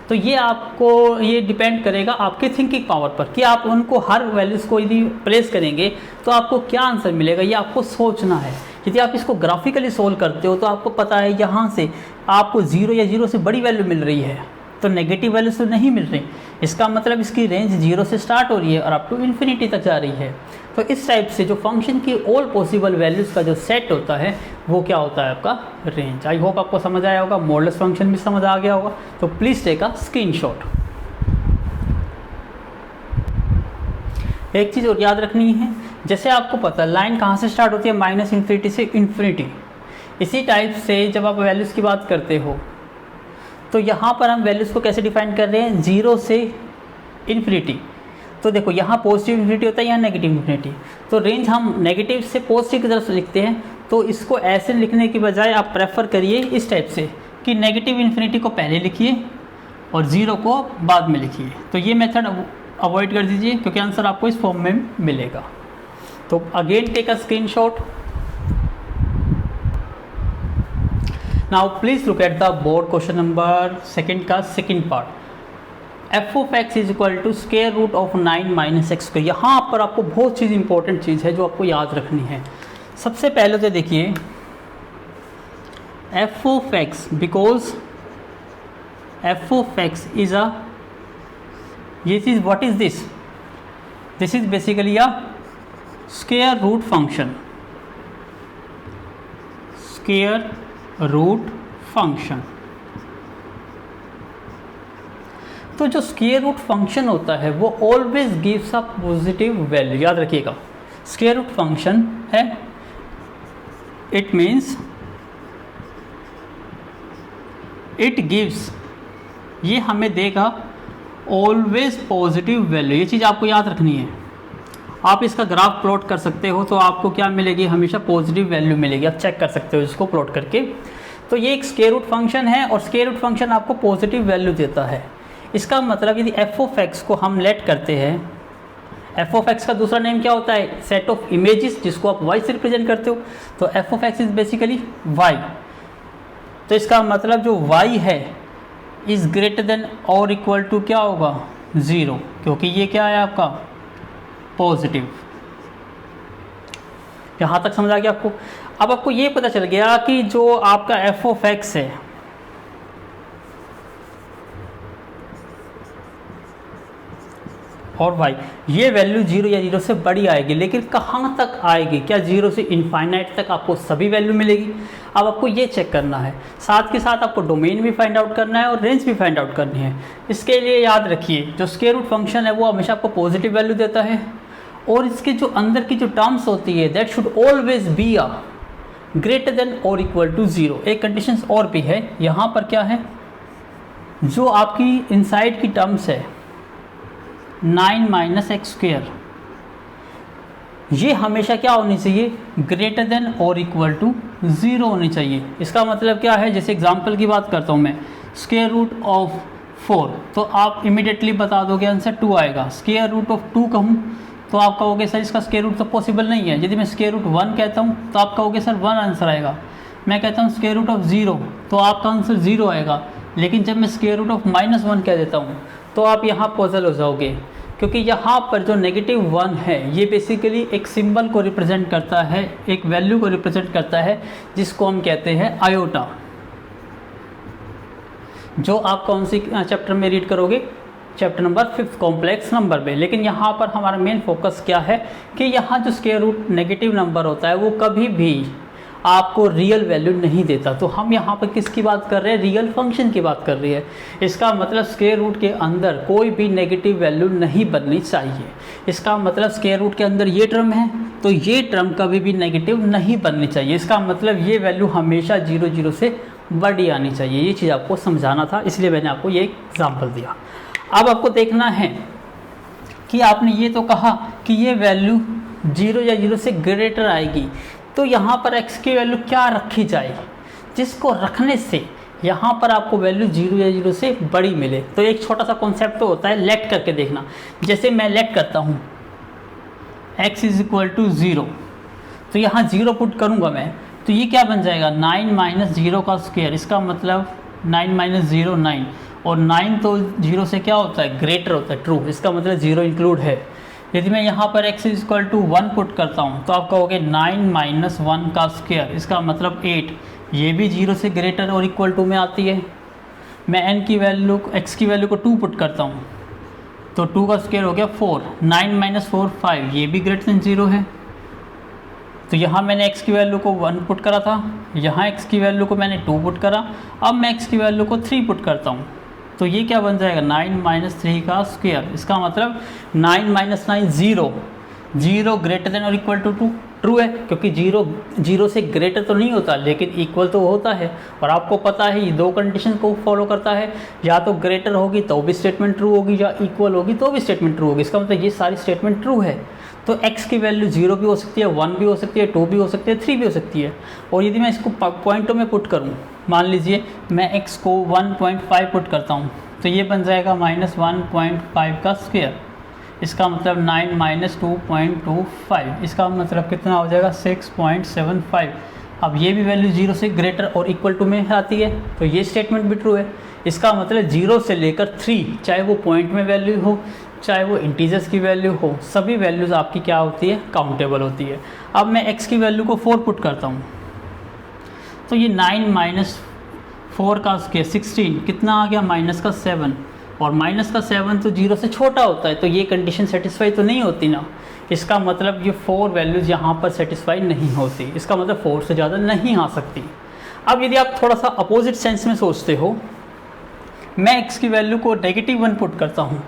तो ये आपको ये डिपेंड करेगा आपके थिंकिंग पावर पर कि आप उनको हर वैल्यूज़ को यदि प्लेस करेंगे तो आपको क्या आंसर मिलेगा, ये आपको सोचना है। यदि आप इसको ग्राफिकली सोल्व करते हो तो आपको पता है यहाँ से आपको 0 या 0 से बड़ी वैल्यू मिल रही है, तो नेगेटिव वैल्यूज तो नहीं मिल रही। इसका मतलब इसकी रेंज 0 से स्टार्ट हो रही है और अप टू ∞ तक जा रही है। तो इस टाइप से जो फंक्शन की ऑल पॉसिबल वैल्यूज़ का जो सेट होता है वो क्या होता है, आपका रेंज। आई होप आपको समझ आया होगा, मॉडुलस फंक्शन भी समझ आ गया होगा। तो प्लीज़ टेक अ स्क्रीनशॉट। एक चीज़ और याद रखनी है, जैसे आपको पता है लाइन कहाँ से स्टार्ट होती है, -∞ से ∞। इसी टाइप से जब आप वैल्यूज़ की बात करते हो तो यहाँ पर हम वैल्यूज़ को कैसे डिफाइन कर रहे हैं, 0 से इन्फिनिटी। तो देखो यहाँ पॉजिटिव इन्फिनिटी होता है, यहाँ नेगेटिव इन्फिनिटी। तो रेंज हम नेगेटिव से पॉजिटिव की तरफ से लिखते हैं, तो इसको ऐसे लिखने की बजाय आप प्रेफर करिए इस टाइप से कि नेगेटिव इन्फिनिटी को पहले लिखिए और 0 को बाद में लिखिए। तो ये मेथड अवॉइड कर दीजिए क्योंकि आंसर आपको इस फॉर्म में मिलेगा। तो again take a screenshot. Now please look at the board question number 2 का second part. F of x is equal to square root of 9 minus x square. यहाँ पर आपको बहुत चीज़ इंपॉर्टेंट चीज़ है जो आपको याद रखनी है। सबसे पहले तो देखिए F of X, because F of x is a, ये चीज़ what is this, this is basically a square root function, square root function. तो जो स्क्वायर रूट फंक्शन होता है वो always gives a positive value, याद रखिएगा। स्क्वायर रूट फंक्शन है, इट मीन्स इट गिव्स, ये हमें देगा ऑलवेज पॉजिटिव वैल्यू। ये चीज़ आपको याद रखनी है। आप इसका ग्राफ प्लॉट कर सकते हो तो आपको क्या मिलेगी, हमेशा पॉजिटिव वैल्यू मिलेगी। आप चेक कर सकते हो इसको प्लॉट करके। तो ये एक स्क्वायर रूट फंक्शन है और स्क्वायर रूट फंक्शन आपको पॉजिटिव वैल्यू देता है। इसका मतलब यदि एफ ऑफ एक्स को हम लेट करते हैं, एफ ऑफ एक्स का दूसरा नेम क्या होता है, सेट ऑफ इमेजेस, जिसको आप वाई से रिप्रेजेंट करते हो। तो f of x is basically y. तो इसका मतलब जो वाई है इज ग्रेटर देन और इक्वल टू क्या होगा, 0, क्योंकि ये क्या है आपका पॉजिटिव। यहाँ तक समझ आ गया आपको। अब आपको ये पता चल गया कि जो आपका एफ ऑफ एक्स है और वाई, ये वैल्यू 0 या 0 से बड़ी आएगी, लेकिन कहाँ तक आएगी, क्या 0 से इनफाइनाइट तक आपको सभी वैल्यू मिलेगी। अब आपको ये चेक करना है, साथ के साथ आपको डोमेन भी फाइंड आउट करना है और रेंज भी फाइंड आउट करनी है। इसके लिए याद रखिए जो स्क्वायर रूट फंक्शन है वो हमेशा आपको पॉजिटिव वैल्यू देता है और इसके जो अंदर की जो टर्म्स होती है that should always be a greater than और इक्वल टू 0। एक कंडीशन और भी है यहाँ पर, क्या है, जो आपकी इनसाइड की टर्म्स है 9 माइनस एक्स स्क्वेयर, ये हमेशा क्या होनी चाहिए, ग्रेटर देन और इक्वल टू 0 होनी चाहिए। इसका मतलब क्या है, जैसे एग्जांपल की बात करता हूँ मैं, स्क्वायर रूट ऑफ 4, तो आप इमीडिएटली बता दोगे आंसर 2 आएगा। स्क्वायर रूट ऑफ 2 कहूँ तो आप कहोगे सर इसका स्क्वायर रूट तो पॉसिबल नहीं है। यदि मैं स्क्वायर रूट 1 कहता हूँ तो आप कहोगे सर 1 आंसर आएगा। मैं कहता हूँ स्क्वायर रूट ऑफ 0 तो आपका आंसर 0 आएगा। लेकिन जब मैं स्क्वायर रूट ऑफ -1 कह देता हूँ तो आप यहाँ पजल हो जाओगे, क्योंकि यहाँ पर जो -1 है ये बेसिकली एक सिंबल को रिप्रेजेंट करता है, एक वैल्यू को रिप्रेजेंट करता है जिसको हम कहते हैं आयोटा, जो आप कौन सी चैप्टर में रीड करोगे, चैप्टर नंबर 5 कॉम्प्लेक्स नंबर में। लेकिन यहाँ पर हमारा मेन फोकस क्या है कि यहाँ जो स्क्वायर रूट नेगेटिव नंबर होता है वो कभी भी आपको रियल वैल्यू नहीं देता। तो हम यहाँ पर किसकी बात कर रहे हैं, रियल फंक्शन की बात कर रही है। इसका मतलब स्क्वायर रूट के अंदर कोई भी नेगेटिव वैल्यू नहीं बननी चाहिए। इसका मतलब स्क्वायर रूट के अंदर ये टर्म है तो ये टर्म कभी भी नेगेटिव नहीं बननी चाहिए। इसका मतलब ये वैल्यू हमेशा 0 0 से बड़ी आनी चाहिए। ये चीज़ आपको समझाना था, इसलिए मैंने आपको ये एग्जाम्पल दिया। अब आपको देखना है कि आपने ये तो कहा कि ये वैल्यू 0 या 0 से ग्रेटर आएगी, तो यहाँ पर x की वैल्यू क्या रखी जाए जिसको रखने से यहाँ पर आपको वैल्यू 0 या 0 से बड़ी मिले। तो एक छोटा सा कॉन्सेप्ट तो होता है, लेट करके देखना। जैसे मैं लेट करता हूँ x इज इक्वल टू 0, तो यहाँ 0 पुट करूँगा मैं, तो ये क्या बन जाएगा 9 माइनस 0 का स्क्वायर। इसका मतलब 9 माइनस 0 9, और 9 तो 0 से क्या होता है, ग्रेटर होता है, ट्रू। इसका मतलब 0 इंक्लूड है। यदि मैं यहाँ पर x is equal to 1 put करता हूँ तो आप कहोगे 9 माइनस 1 का स्क्वायर, इसका मतलब 8। ये भी 0 से ग्रेटर और इक्वल टू में आती है। मैं n की वैल्यू, x की वैल्यू को 2 पुट करता हूँ तो 2 का स्क्वायर हो गया 4। 9 माइनस 4 5, ये भी ग्रेटर देन 0 है। तो यहाँ मैंने x की वैल्यू को 1 पुट करा था, यहाँ x की वैल्यू को मैंने 2 पुट करा, अब मैं x की वैल्यू को 3 पुट करता हूँ तो ये क्या बन जाएगा 9 माइनस 3 का स्क्वायर। इसका मतलब 9 माइनस 9 0, 0 ग्रेटर देन और इक्वल टू 2। ट्रू है, क्योंकि जीरो से ग्रेटर तो नहीं होता लेकिन इक्वल तो होता है। और आपको पता है ये दो कंडीशन को फॉलो करता है, या तो ग्रेटर होगी तो भी स्टेटमेंट ट्रू होगी, या इक्वल होगी तो भी स्टेटमेंट ट्रू होगी। इसका मतलब ये सारी स्टेटमेंट ट्रू है। तो x की वैल्यू 0 भी हो सकती है, 1 भी हो सकती है, 2 भी हो सकती है, 3 भी हो सकती है। और यदि मैं इसको पॉइंटों में पुट करूँ, मान लीजिए मैं x को 1.5 पुट करता हूँ, तो ये बन जाएगा -1.5 का स्क्वायर। इसका मतलब 9 - 2.25, इसका मतलब कितना हो जाएगा 6.75। अब ये भी वैल्यू 0 से ग्रेटर और इक्वल टू में आती है, तो ये स्टेटमेंट भी ट्रू है। इसका मतलब 0 से लेकर 3, चाहे वो पॉइंट में वैल्यू हो चाहे वो इंटीजर्स की वैल्यू हो, सभी वैल्यूज़ आपकी क्या होती है, काउंटेबल होती है। अब मैं x की वैल्यू को 4 पुट करता हूँ, तो ये 9 - 4 का स्क्वायर 16, कितना आ गया -7, और -7 तो 0 से छोटा होता है, तो ये कंडीशन सेटिस्फाई तो नहीं होती ना। इसका मतलब ये 4 वैल्यूज़ यहाँ पर सेटिस्फाई नहीं होती, इसका मतलब 4 से ज़्यादा नहीं आ सकती। अब यदि आप थोड़ा सा अपोजिट सेंस में सोचते हो, मैं x की वैल्यू को -1 पुट करता हूँ,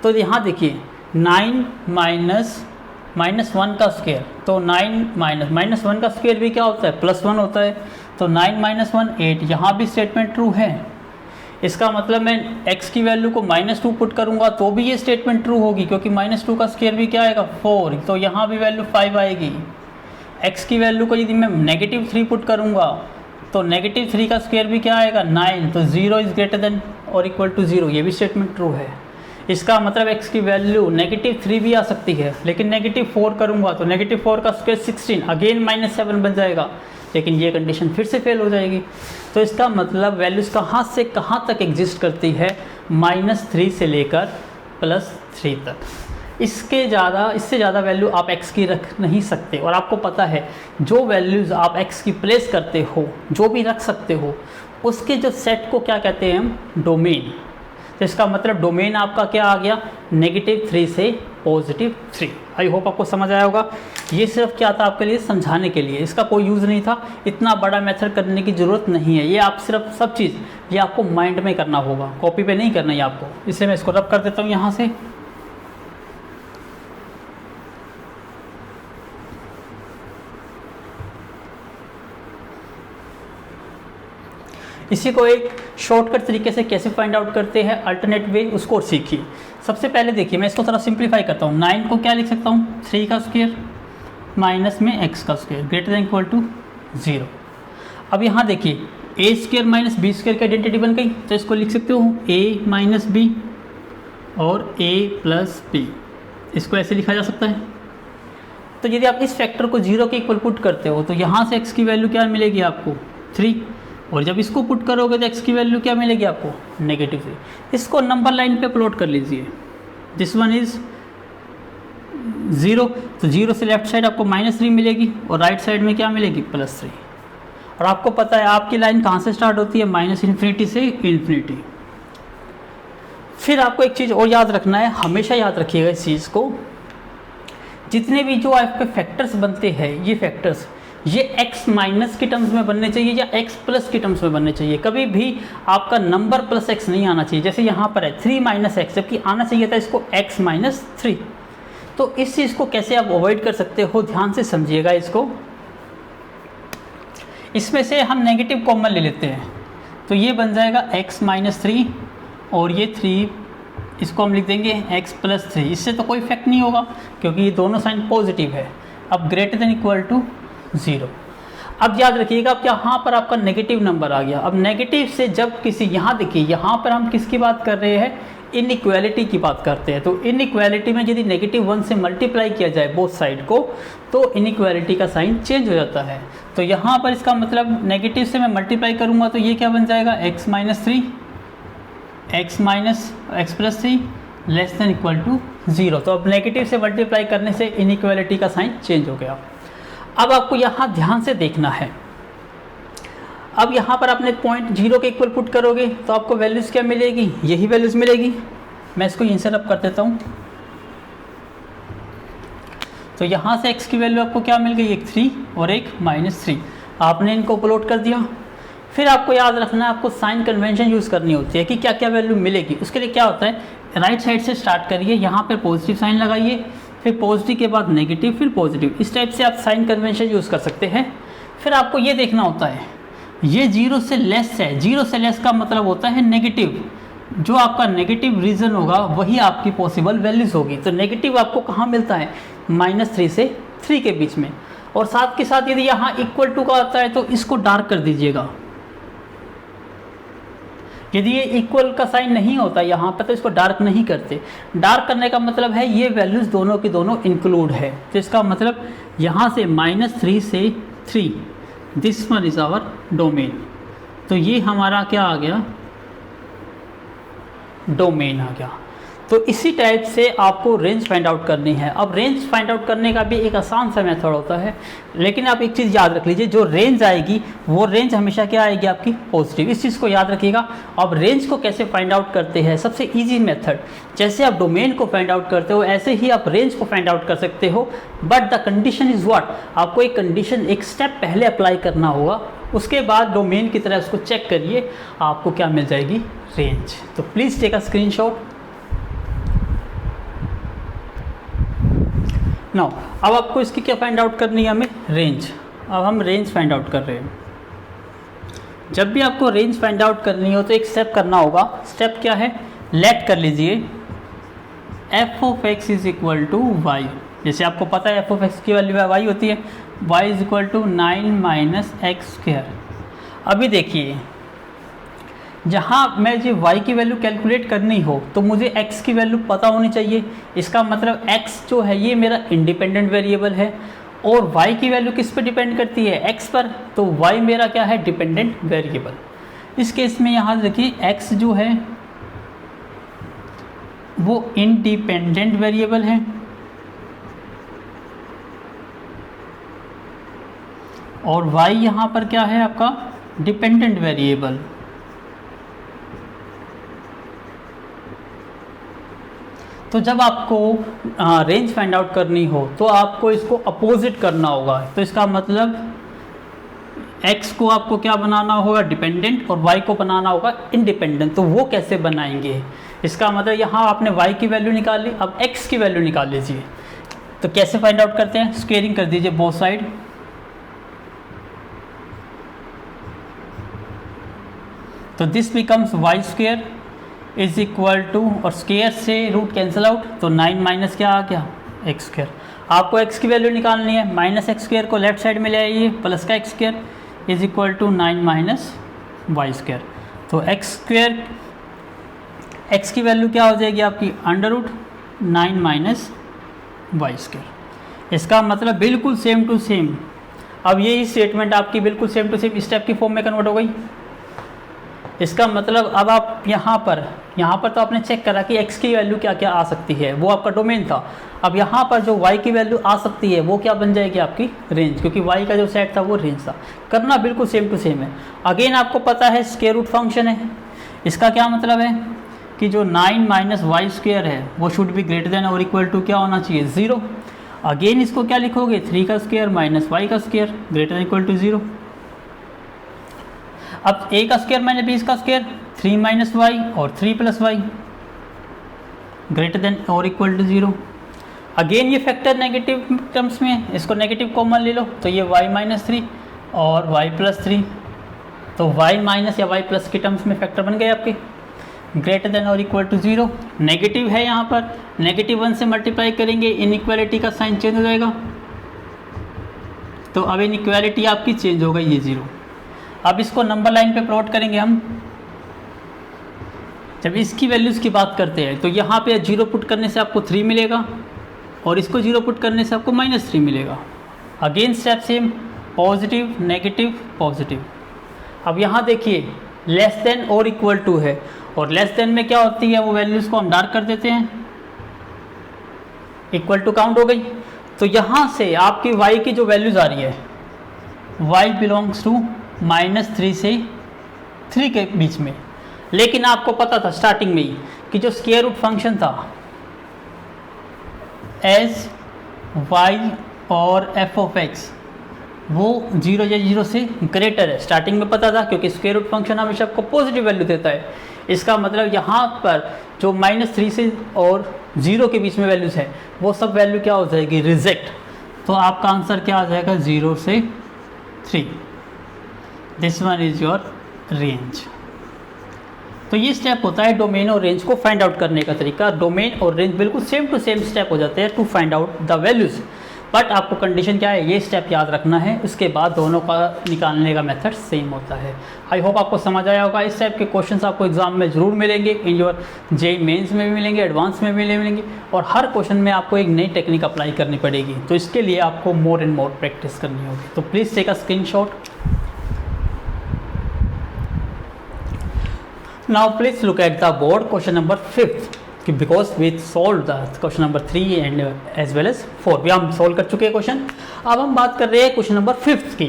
तो यहाँ देखिए 9 -1 का स्क्वायर, तो 9 -1 का स्क्वायर भी क्या होता है, +1 होता है। तो 9 - 1 8, यहाँ भी स्टेटमेंट ट्रू है। इसका मतलब मैं x की वैल्यू को -2 पुट करूँगा तो भी ये स्टेटमेंट ट्रू होगी, क्योंकि -2 का स्क्वायर भी क्या आएगा 4, तो यहाँ भी वैल्यू 5 आएगी। x की वैल्यू को यदि मैं -3 पुट करूँगा तो -3 का स्क्वायर भी क्या आएगा 9, तो 0 इज़ ग्रेटर देन और इक्वल टू 0, ये भी स्टेटमेंट ट्रू है। इसका मतलब x की वैल्यू -3 भी आ सकती है, लेकिन -4 करूँगा तो -4 का स्क्वायर 16, अगेन -7 बन जाएगा, लेकिन ये कंडीशन फिर से फेल हो जाएगी। तो इसका मतलब वैल्यूज़ कहाँ से कहाँ तक एग्जिस्ट करती है, -3 से लेकर +3 तक। इससे ज़्यादा वैल्यू आप x की रख नहीं सकते। और आपको पता है जो वैल्यूज़ आप x की प्लेस करते हो, जो भी रख सकते हो, उसके जो सेट को क्या कहते हैं हम, डोमेन। तो इसका मतलब डोमेन आपका क्या आ गया, -3 से +3। आई होप आपको समझ आया होगा। ये सिर्फ क्या था, आपके लिए समझाने के लिए, इसका कोई यूज़ नहीं था, इतना बड़ा मेथड करने की ज़रूरत नहीं है। ये आप सिर्फ सब चीज़ ये आपको माइंड में करना होगा, कॉपी पे नहीं करना है आपको। इसलिए मैं इसको रब कर देता हूँ यहाँ से। इसी को एक शॉर्टकट तरीके से कैसे फाइंड आउट करते हैं, अल्टरनेट वे, उसको सीखिए। सबसे पहले देखिए, मैं इसको थोड़ा सिंप्लीफाई करता हूँ। 9 को क्या लिख सकता हूँ, 3 का स्क्वायर माइनस में x का square greater than equal to 0। अब यहाँ देखिए a² - b² की आइडेंटिटी बन गई, तो इसको लिख सकते हो a - b और a + b, इसको ऐसे लिखा जा सकता है। तो यदि आप इस फैक्टर को 0 के इक्वल पुट करते हो तो यहाँ से x की वैल्यू क्या मिलेगी आपको, 3, और जब इसको पुट करोगे तो x की वैल्यू क्या मिलेगी आपको, -3। इसको नंबर लाइन पे प्लॉट कर लीजिए। दिस वन इज़ 0, तो 0 से लेफ्ट साइड आपको -3 मिलेगी और राइट साइड में क्या मिलेगी, +3। और आपको पता है आपकी लाइन कहाँ से स्टार्ट होती है, -∞ से ∞। फिर आपको एक चीज़ और याद रखना है, हमेशा याद रखिएगा इस चीज़ को, जितने भी जो आपके फैक्टर्स बनते हैं, ये फैक्टर्स ये x माइनस की टर्म्स में बनने चाहिए या x प्लस की टर्म्स में बनने चाहिए। कभी भी आपका नंबर प्लस x नहीं आना चाहिए। जैसे यहाँ पर है 3 - x, जबकि आना चाहिए था इसको x - 3। तो इस चीज़ को कैसे आप अवॉइड कर सकते हो, ध्यान से समझिएगा इसको। इसमें से हम नेगेटिव कॉमन ले लेते हैं, तो ये बन जाएगा x - 3 और ये 3, इसको हम लिख देंगे x + 3। इससे तो कोई इफेक्ट नहीं होगा क्योंकि ये दोनों साइन पॉजिटिव है। अब ग्रेटर देन इक्वल टू 0। अब याद रखिएगा, अब यहाँ पर आपका नेगेटिव नंबर आ गया। अब नेगेटिव से जब किसी, यहाँ देखिए यहाँ पर हम किसकी बात कर रहे हैं, इनइक्वालिटी की बात करते हैं। तो इनइक्वालिटी में यदि -1 से मल्टीप्लाई किया जाए बोथ साइड को, तो इनइक्वालिटी का साइन चेंज हो जाता है। तो यहाँ पर इसका मतलब नेगेटिव से मैं मल्टीप्लाई करूँगा तो ये क्या बन जाएगा, x - 3 x + 3 less than equal to 0। तो अब नेगेटिव से मल्टीप्लाई करने से इनइक्वालिटी का साइन चेंज हो गया। अब आपको यहाँ ध्यान से देखना है, अब यहाँ पर आपने पॉइंट 0 के इक्वल पुट करोगे तो आपको वैल्यूज़ क्या मिलेगी, यही वैल्यूज़ मिलेगी। मैं इसको यहीं से रब कर देता हूँ। तो यहाँ से x की वैल्यू आपको क्या मिल गई, एक 3 और एक -3। आपने इनको प्लॉट कर दिया। फिर आपको याद रखना है, आपको साइन कन्वेंशन यूज़ करनी होती है कि क्या क्या वैल्यू मिलेगी। उसके लिए क्या होता है, राइट साइड से स्टार्ट करिए, यहाँ पर पॉजिटिव साइन लगाइए, फिर पॉजिटिव के बाद नेगेटिव, फिर पॉजिटिव। इस टाइप से आप साइन कन्वेंशन यूज़ कर सकते हैं। फिर आपको ये देखना होता है ये 0 से लेस है, 0 से लेस का मतलब होता है नेगेटिव। जो आपका नेगेटिव रीजन होगा वही आपकी पॉसिबल वैल्यूज होगी। तो नेगेटिव आपको कहाँ मिलता है, -3 से 3 के बीच में। और साथ के साथ यदि यहाँ इक्वल टू का आता है तो इसको डार्क कर दीजिएगा। यदि ये इक्वल का साइन नहीं होता यहाँ पर तो इसको डार्क नहीं करते। डार्क करने का मतलब है ये वैल्यूज दोनों की दोनों इंक्लूड है। तो इसका मतलब यहाँ से -3 से 3, this one is our domain. तो ये हमारा क्या आ गया, डोमेन आ गया। तो इसी टाइप से आपको रेंज फाइंड आउट करनी है। अब रेंज फाइंड आउट करने का भी एक आसान सा मेथड होता है, लेकिन आप एक चीज़ याद रख लीजिए, जो रेंज आएगी वो रेंज हमेशा क्या आएगी, आपकी पॉजिटिव। इस चीज़ को याद रखिएगा। अब रेंज को कैसे फाइंड आउट करते हैं, सबसे इजी मेथड, जैसे आप डोमेन को फाइंड आउट करते हो ऐसे ही आप रेंज को फाइंड आउट कर सकते हो। But the condition is what, आपको एक कंडीशन, एक स्टेप पहले अप्लाई करना होगा, उसके बाद डोमेन की तरह उसको चेक करिए, आपको क्या मिल जाएगी, रेंज। तो please take a screenshot. Now अब आपको इसकी क्या फाइंड आउट करनी है, हमें रेंज। अब हम रेंज फाइंड आउट कर रहे हैं। जब भी आपको रेंज फाइंड आउट करनी हो तो एक स्टेप करना होगा। स्टेप क्या है, लेट कर लीजिए f of x is equal to y. जैसे आपको पता है f ऑफ x की वैल्यू y होती है, y is equal to 9 - x²। अभी देखिए जहाँ मैं जो y की वैल्यू कैलकुलेट करनी हो तो मुझे x की वैल्यू पता होनी चाहिए। इसका मतलब x जो है ये मेरा इंडिपेंडेंट वेरिएबल है और y की वैल्यू किस पर डिपेंड करती है, x पर। तो y मेरा क्या है, डिपेंडेंट वेरिएबल। इस केस में यहाँ देखिए x जो है वो इंडिपेंडेंट वेरिएबल है और y यहाँ पर क्या है, आपका डिपेंडेंट वेरिएबल। तो जब आपको रेंज फाइंड आउट करनी हो तो आपको इसको अपोजिट करना होगा। तो इसका मतलब x को आपको क्या बनाना होगा, डिपेंडेंट, और y को बनाना होगा इंडिपेंडेंट। तो वो कैसे बनाएंगे, इसका मतलब यहाँ आपने y की वैल्यू निकाल ली, अब x की वैल्यू निकाल लीजिए। तो कैसे फाइंड आउट करते हैं, स्क्वेयरिंग कर दीजिए बोथ साइड। तो this becomes y² is equal to, और स्क्वेयर से रूट कैंसिल आउट, तो 9 माइनस क्या आ गया, x²। आपको x की वैल्यू निकालनी है, -x² को लेफ्ट साइड में ले आइए, प्लस का x² is equal to 9 - y²। तो x की वैल्यू क्या हो जाएगी आपकी, √9 - y²। इसका मतलब बिल्कुल सेम टू सेम। अब यही स्टेटमेंट आपकी बिल्कुल सेम टू सेम स्टेप की फॉर्म में कन्वर्ट हो गई। इसका मतलब अब आप यहाँ पर तो आपने चेक करा कि x की वैल्यू क्या क्या आ सकती है, वो आपका डोमेन था। अब यहाँ पर जो y की वैल्यू आ सकती है वो क्या बन जाएगी, आपकी रेंज, क्योंकि y का जो सेट था वो रेंज था। करना बिल्कुल सेम टू सेम है। अगेन आपको पता है स्क्वायर रूट फंक्शन है। इसका क्या मतलब है कि जो 9 - y² है वो शुड बी ग्रेटर देन और इक्वल टू क्या होना चाहिए, 0। अगेन इसको क्या लिखोगे, 3 का स्क्वायर - y का square greater than equal to 0। अब a का स्क्वायर - b का स्क्वायर, 3 - y और 3 + y ग्रेटर देन और इक्वल टू 0। अगेन ये फैक्टर नेगेटिव टर्म्स में, इसको नेगेटिव कॉमन ले लो, तो ये y - 3 और y + 3, तो y माइनस या y प्लस के टर्म्स में फैक्टर बन गए आपके, ग्रेटर देन और इक्वल टू 0। नेगेटिव है यहाँ पर, -1 से मल्टीप्लाई करेंगे, इनइक्वालिटी का साइन चेंज हो जाएगा। तो अब इनइक्वालिटी आपकी चेंज हो गई, ये 0। अब इसको नंबर लाइन पे प्लॉट करेंगे हम। जब इसकी वैल्यूज़ की बात करते हैं तो यहाँ पे 0 पुट करने से आपको 3 मिलेगा और इसको 0 पुट करने से आपको -3 मिलेगा। Again step same, positive negative positive. अब यहाँ देखिए लेस देन और इक्वल टू है, और लेस देन में क्या होती है, वो वैल्यूज़ को हम डार्क कर देते हैं, इक्वल टू काउंट हो गई। तो यहाँ से आपकी y की जो वैल्यूज़ आ रही है, y बिलोंग्स टू -3 से 3 के बीच में। लेकिन आपको पता था स्टार्टिंग में ही कि जो स्क्वायर रूट फंक्शन था एज y और f ऑफ x वो 0 या 0 से ग्रेटर है। स्टार्टिंग में पता था क्योंकि स्क्वायर रूट फंक्शन हमेशा आपको पॉजिटिव वैल्यू देता है। इसका मतलब यहाँ पर जो -3 से और 0 के बीच में वैल्यूज़ है, वो सब वैल्यू क्या हो जाएगी, रिजेक्ट। तो आपका आंसर क्या आ जाएगा, 0 से 3। This one is your range. तो ये स्टेप होता है डोमेन और रेंज को फाइंड आउट करने का तरीका। डोमेन और रेंज बिल्कुल सेम टू सेम स्टेप हो जाते हैं to find out the values, but आपको कंडीशन क्या है, ये स्टेप याद रखना है, उसके बाद दोनों का निकालने का मेथड सेम होता है। आई होप आपको समझ आया होगा। इस टाइप के क्वेश्चंस आपको एग्जाम में ज़रूर मिलेंगे, इन योर जेईई मेंस में भी मिलेंगे, एडवांस में भी मिलेंगे, और हर क्वेश्चन में आपको एक नई टेक्निक अप्लाई करनी पड़ेगी। तो इसके लिए आपको मोर एंड मोर प्रैक्टिस करनी होगी। तो please take a screenshot. Now please look at the board question number 5th, because we solved the question number 3 and as well as 4 भी हम solve कर चुके हैं क्वेश्चन। अब हम बात कर रहे हैं क्वेश्चन नंबर 5th की।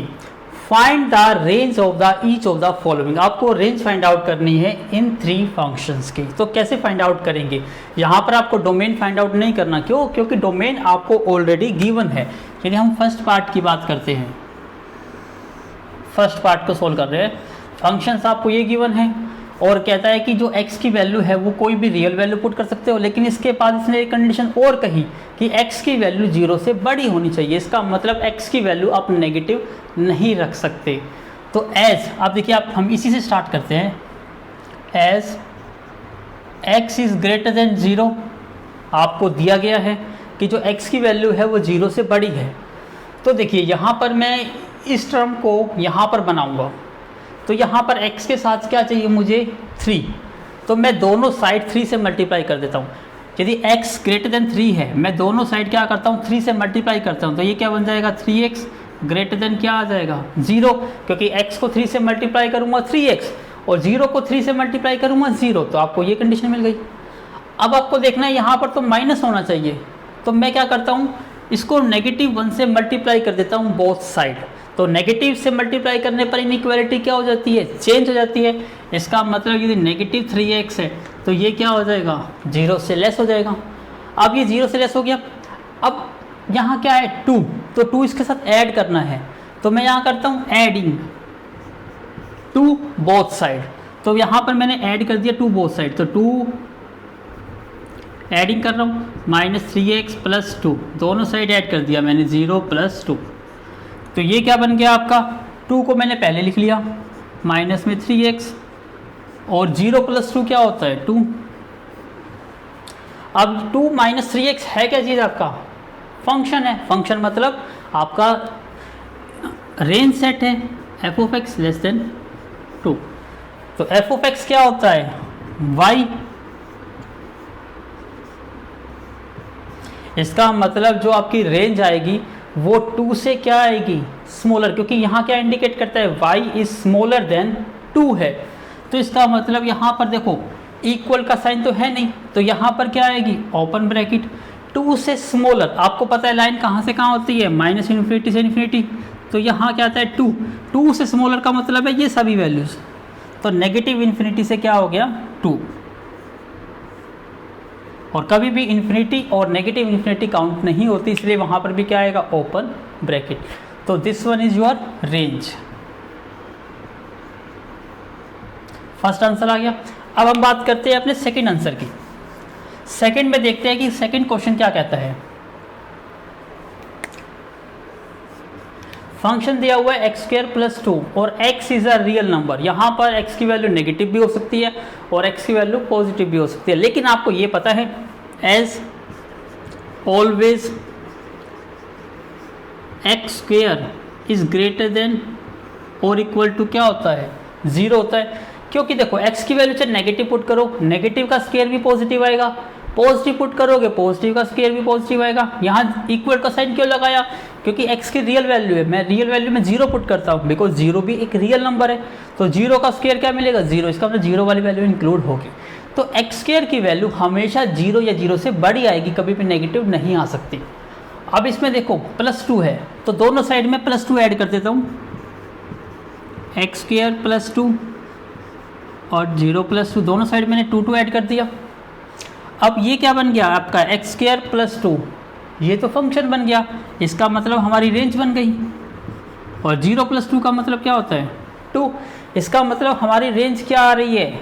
Find the range of the each of the following. आपको रेंज फाइंड आउट करनी है इन 3 फंक्शंस की। तो कैसे फाइंड आउट करेंगे, यहाँ पर आपको डोमेन फाइंड आउट नहीं करना। क्यों? क्योंकि डोमेन आपको ऑलरेडी गिवन है। यदि हम फर्स्ट पार्ट की बात करते हैं, फर्स्ट पार्ट को सोल्व कर रहे हैं, फंक्शंस आपको ये गिवन है और कहता है कि जो x की वैल्यू है वो कोई भी रियल वैल्यू पुट कर सकते हो, लेकिन इसके बाद इसने एक कंडीशन और कही कि x की वैल्यू 0 से बड़ी होनी चाहिए। इसका मतलब x की वैल्यू आप नेगेटिव नहीं रख सकते। तो एज आप देखिए, आप हम इसी से स्टार्ट करते हैं, as x is greater than 0 आपको दिया गया है कि जो x की वैल्यू है वो 0 से बड़ी है। तो देखिए यहाँ पर मैं इस टर्म को यहाँ पर बनाऊँगा, तो यहाँ पर x के साथ क्या चाहिए मुझे, 3। तो मैं दोनों साइड 3 से मल्टीप्लाई कर देता हूँ। यदि x ग्रेटर देन 3 है, मैं दोनों साइड क्या करता हूँ, 3 से मल्टीप्लाई करता हूँ। तो ये क्या बन जाएगा, 3x ग्रेटर देन क्या आ जाएगा, 0, क्योंकि x को 3 से मल्टीप्लाई करूँगा 3x और 0 को 3 से मल्टीप्लाई करूँगा 0। तो आपको ये कंडीशन मिल गई। अब आपको देखना है यहाँ पर तो माइनस होना चाहिए, तो मैं क्या करता हूँ, इसको -1 से मल्टीप्लाई कर देता हूँ बोथ साइड। तो नेगेटिव से मल्टीप्लाई करने पर इनइक्वालिटी क्या हो जाती है, चेंज हो जाती है। इसका मतलब यदि -3x है तो ये क्या हो जाएगा, 0 से लेस हो जाएगा। अब ये 0 से लेस हो गया। अब यहाँ क्या है, 2, तो 2 इसके साथ ऐड करना है। तो मैं यहाँ करता हूँ एडिंग 2 बोथ साइड। तो यहाँ पर मैंने ऐड कर दिया 2 बोथ साइड, तो 2 एडिंग कर रहा हूँ, -3x + 2 दोनों साइड ऐड कर दिया मैंने, 0 + 2। तो ये क्या बन गया आपका, 2 को मैंने पहले लिख लिया, माइनस में 3x और 0 + 2 क्या होता है, 2। अब 2 - 3x है क्या चीज़, आपका फंक्शन है। फंक्शन मतलब आपका रेंज सेट है, f(x) <2। तो f(x) क्या होता है, y। इसका मतलब जो आपकी रेंज आएगी वो 2 से क्या आएगी, स्मॉलर, क्योंकि यहाँ क्या इंडिकेट करता है, y इज स्मॉलर देन 2 है। तो इसका मतलब यहाँ पर देखो इक्वल का साइन तो है नहीं, तो यहाँ पर क्या आएगी, ओपन ब्रैकेट 2 से स्मॉलर। आपको पता है लाइन कहाँ से कहाँ होती है, -∞ से ∞। तो यहाँ क्या आता है 2 से स्मॉलर का मतलब है ये सभी वैल्यूज़। तो -∞ से क्या हो गया, 2। और कभी भी इन्फिनिटी और -∞ काउंट नहीं होती, इसलिए वहाँ पर भी क्या आएगा, ओपन ब्रैकेट। तो this one is your range. First answer आ गया। अब हम बात करते हैं अपने सेकंड आंसर की। सेकंड में देखते हैं कि सेकंड क्वेश्चन क्या कहता है। फंक्शन दिया हुआ है x² + 2 और x is a real number. यहाँ पर x की वैल्यू नेगेटिव भी हो सकती है और x की वैल्यू पॉजिटिव भी हो सकती है, लेकिन आपको ये पता है as always x² is greater than और इक्वल टू क्या होता है, 0 होता है। क्योंकि देखो x की वैल्यू चाहे नेगेटिव पुट करो, नेगेटिव का स्क्वायर भी पॉजिटिव आएगा, पॉजिटिव पुट करोगे पॉजिटिव का स्क्वायर भी पॉजिटिव आएगा। यहाँ इक्वल का साइन क्यों लगाया, क्योंकि x की रियल वैल्यू है, मैं रियल वैल्यू में 0 पुट करता हूँ, बिकॉज 0 भी एक रियल नंबर है। तो 0 का स्क्वायर क्या मिलेगा, 0, इसका मतलब 0 वाली वैल्यू इंक्लूड होगी। तो x² की वैल्यू हमेशा 0 या 0 से बड़ी आएगी, कभी भी नेगेटिव नहीं आ सकती। अब इसमें देखो +2 है, तो दोनों साइड में +2 ऐड कर देता हूँ, x² + 2 और 0 + 2 दोनों साइड मैंने 2 ऐड कर दिया। अब ये क्या बन गया आपका, x² + 2, ये तो फंक्शन बन गया, इसका मतलब हमारी रेंज बन गई। और 0 + 2 का मतलब क्या होता है, 2, इसका मतलब हमारी रेंज क्या आ रही है,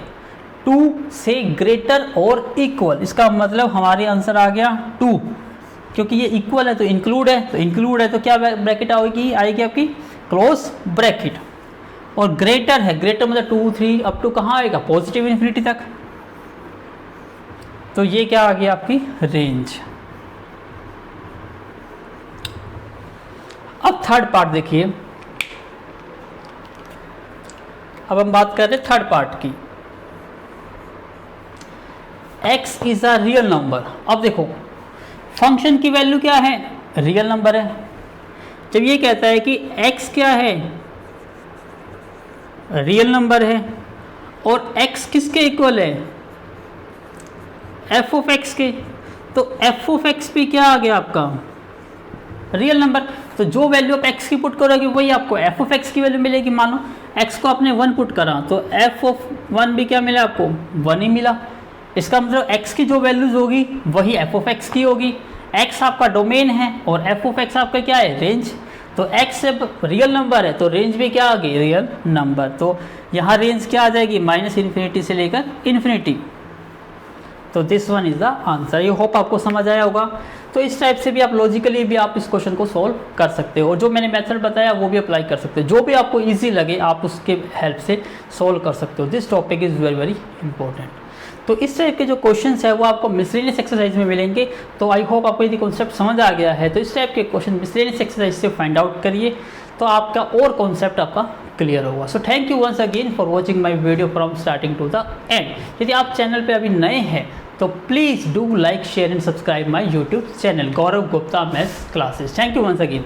2 से ग्रेटर और इक्वल, इसका मतलब हमारे आंसर आ गया 2, क्योंकि ये इक्वल है तो इंक्लूड है, तो इंक्लूड है तो क्या ब्रैकेट आएगी आपकी क्लोज ब्रैकेट। और ग्रेटर है, ग्रेटर मतलब 2 3 अप टू कहाँ आएगा, पॉजिटिव इन्फिनिटी तक, तो ये क्या आ गया आपकी रेंज। अब थर्ड पार्ट देखिए, अब हम बात कर रहे हैं थर्ड पार्ट की। x is a real number. अब देखो फंक्शन की वैल्यू क्या है, रियल नंबर है। जब ये कहता है कि x क्या है, रियल नंबर है, और x किसके इक्वल है, f ऑफ x के, तो f ऑफ x भी क्या आ गया आपका, रियल नंबर। तो जो वैल्यू आप x की पुट करोगे वही आपको f ऑफ x की वैल्यू मिलेगी। मानो x को आपने 1 पुट करा तो f ऑफ 1 भी क्या मिला आपको, 1 ही मिला। इसका मतलब x की जो वैल्यूज होगी वही f ऑफ x की होगी। x आपका डोमेन है और f ऑफ x आपका क्या है, रेंज। तो x जब रियल नंबर है तो रेंज भी क्या आ गई, रियल नंबर। तो यहाँ रेंज क्या आ जाएगी, -इन्फिनिटी से लेकर इन्फिनिटी। तो this one is the answer. ये होप आपको समझ आया होगा। तो इस टाइप से भी आप लॉजिकली भी आप इस क्वेश्चन को सॉल्व कर सकते हो, और जो मैंने मेथड बताया वो भी अप्लाई कर सकते हो। जो भी आपको इजी लगे आप उसके हेल्प से सॉल्व कर सकते हो। This topic is very very important. तो इस टाइप के जो क्वेश्चंस है वो आपको मिसलेनियस एक्सरसाइज में मिलेंगे। तो आई होप आपको यदि कॉन्सेप्ट समझ आ गया है तो इस टाइप के क्वेश्चन मिसलेनियस एक्सरसाइज से फाइंड आउट करिए, तो आपका और कॉन्सेप्ट आपका क्लियर होगा। So thank you once again for watching my video from starting to the end. यदि आप चैनल पे अभी नए हैं तो please do like share and subscribe my YouTube channel Gaurav Gupta maths classes. Thank you once again.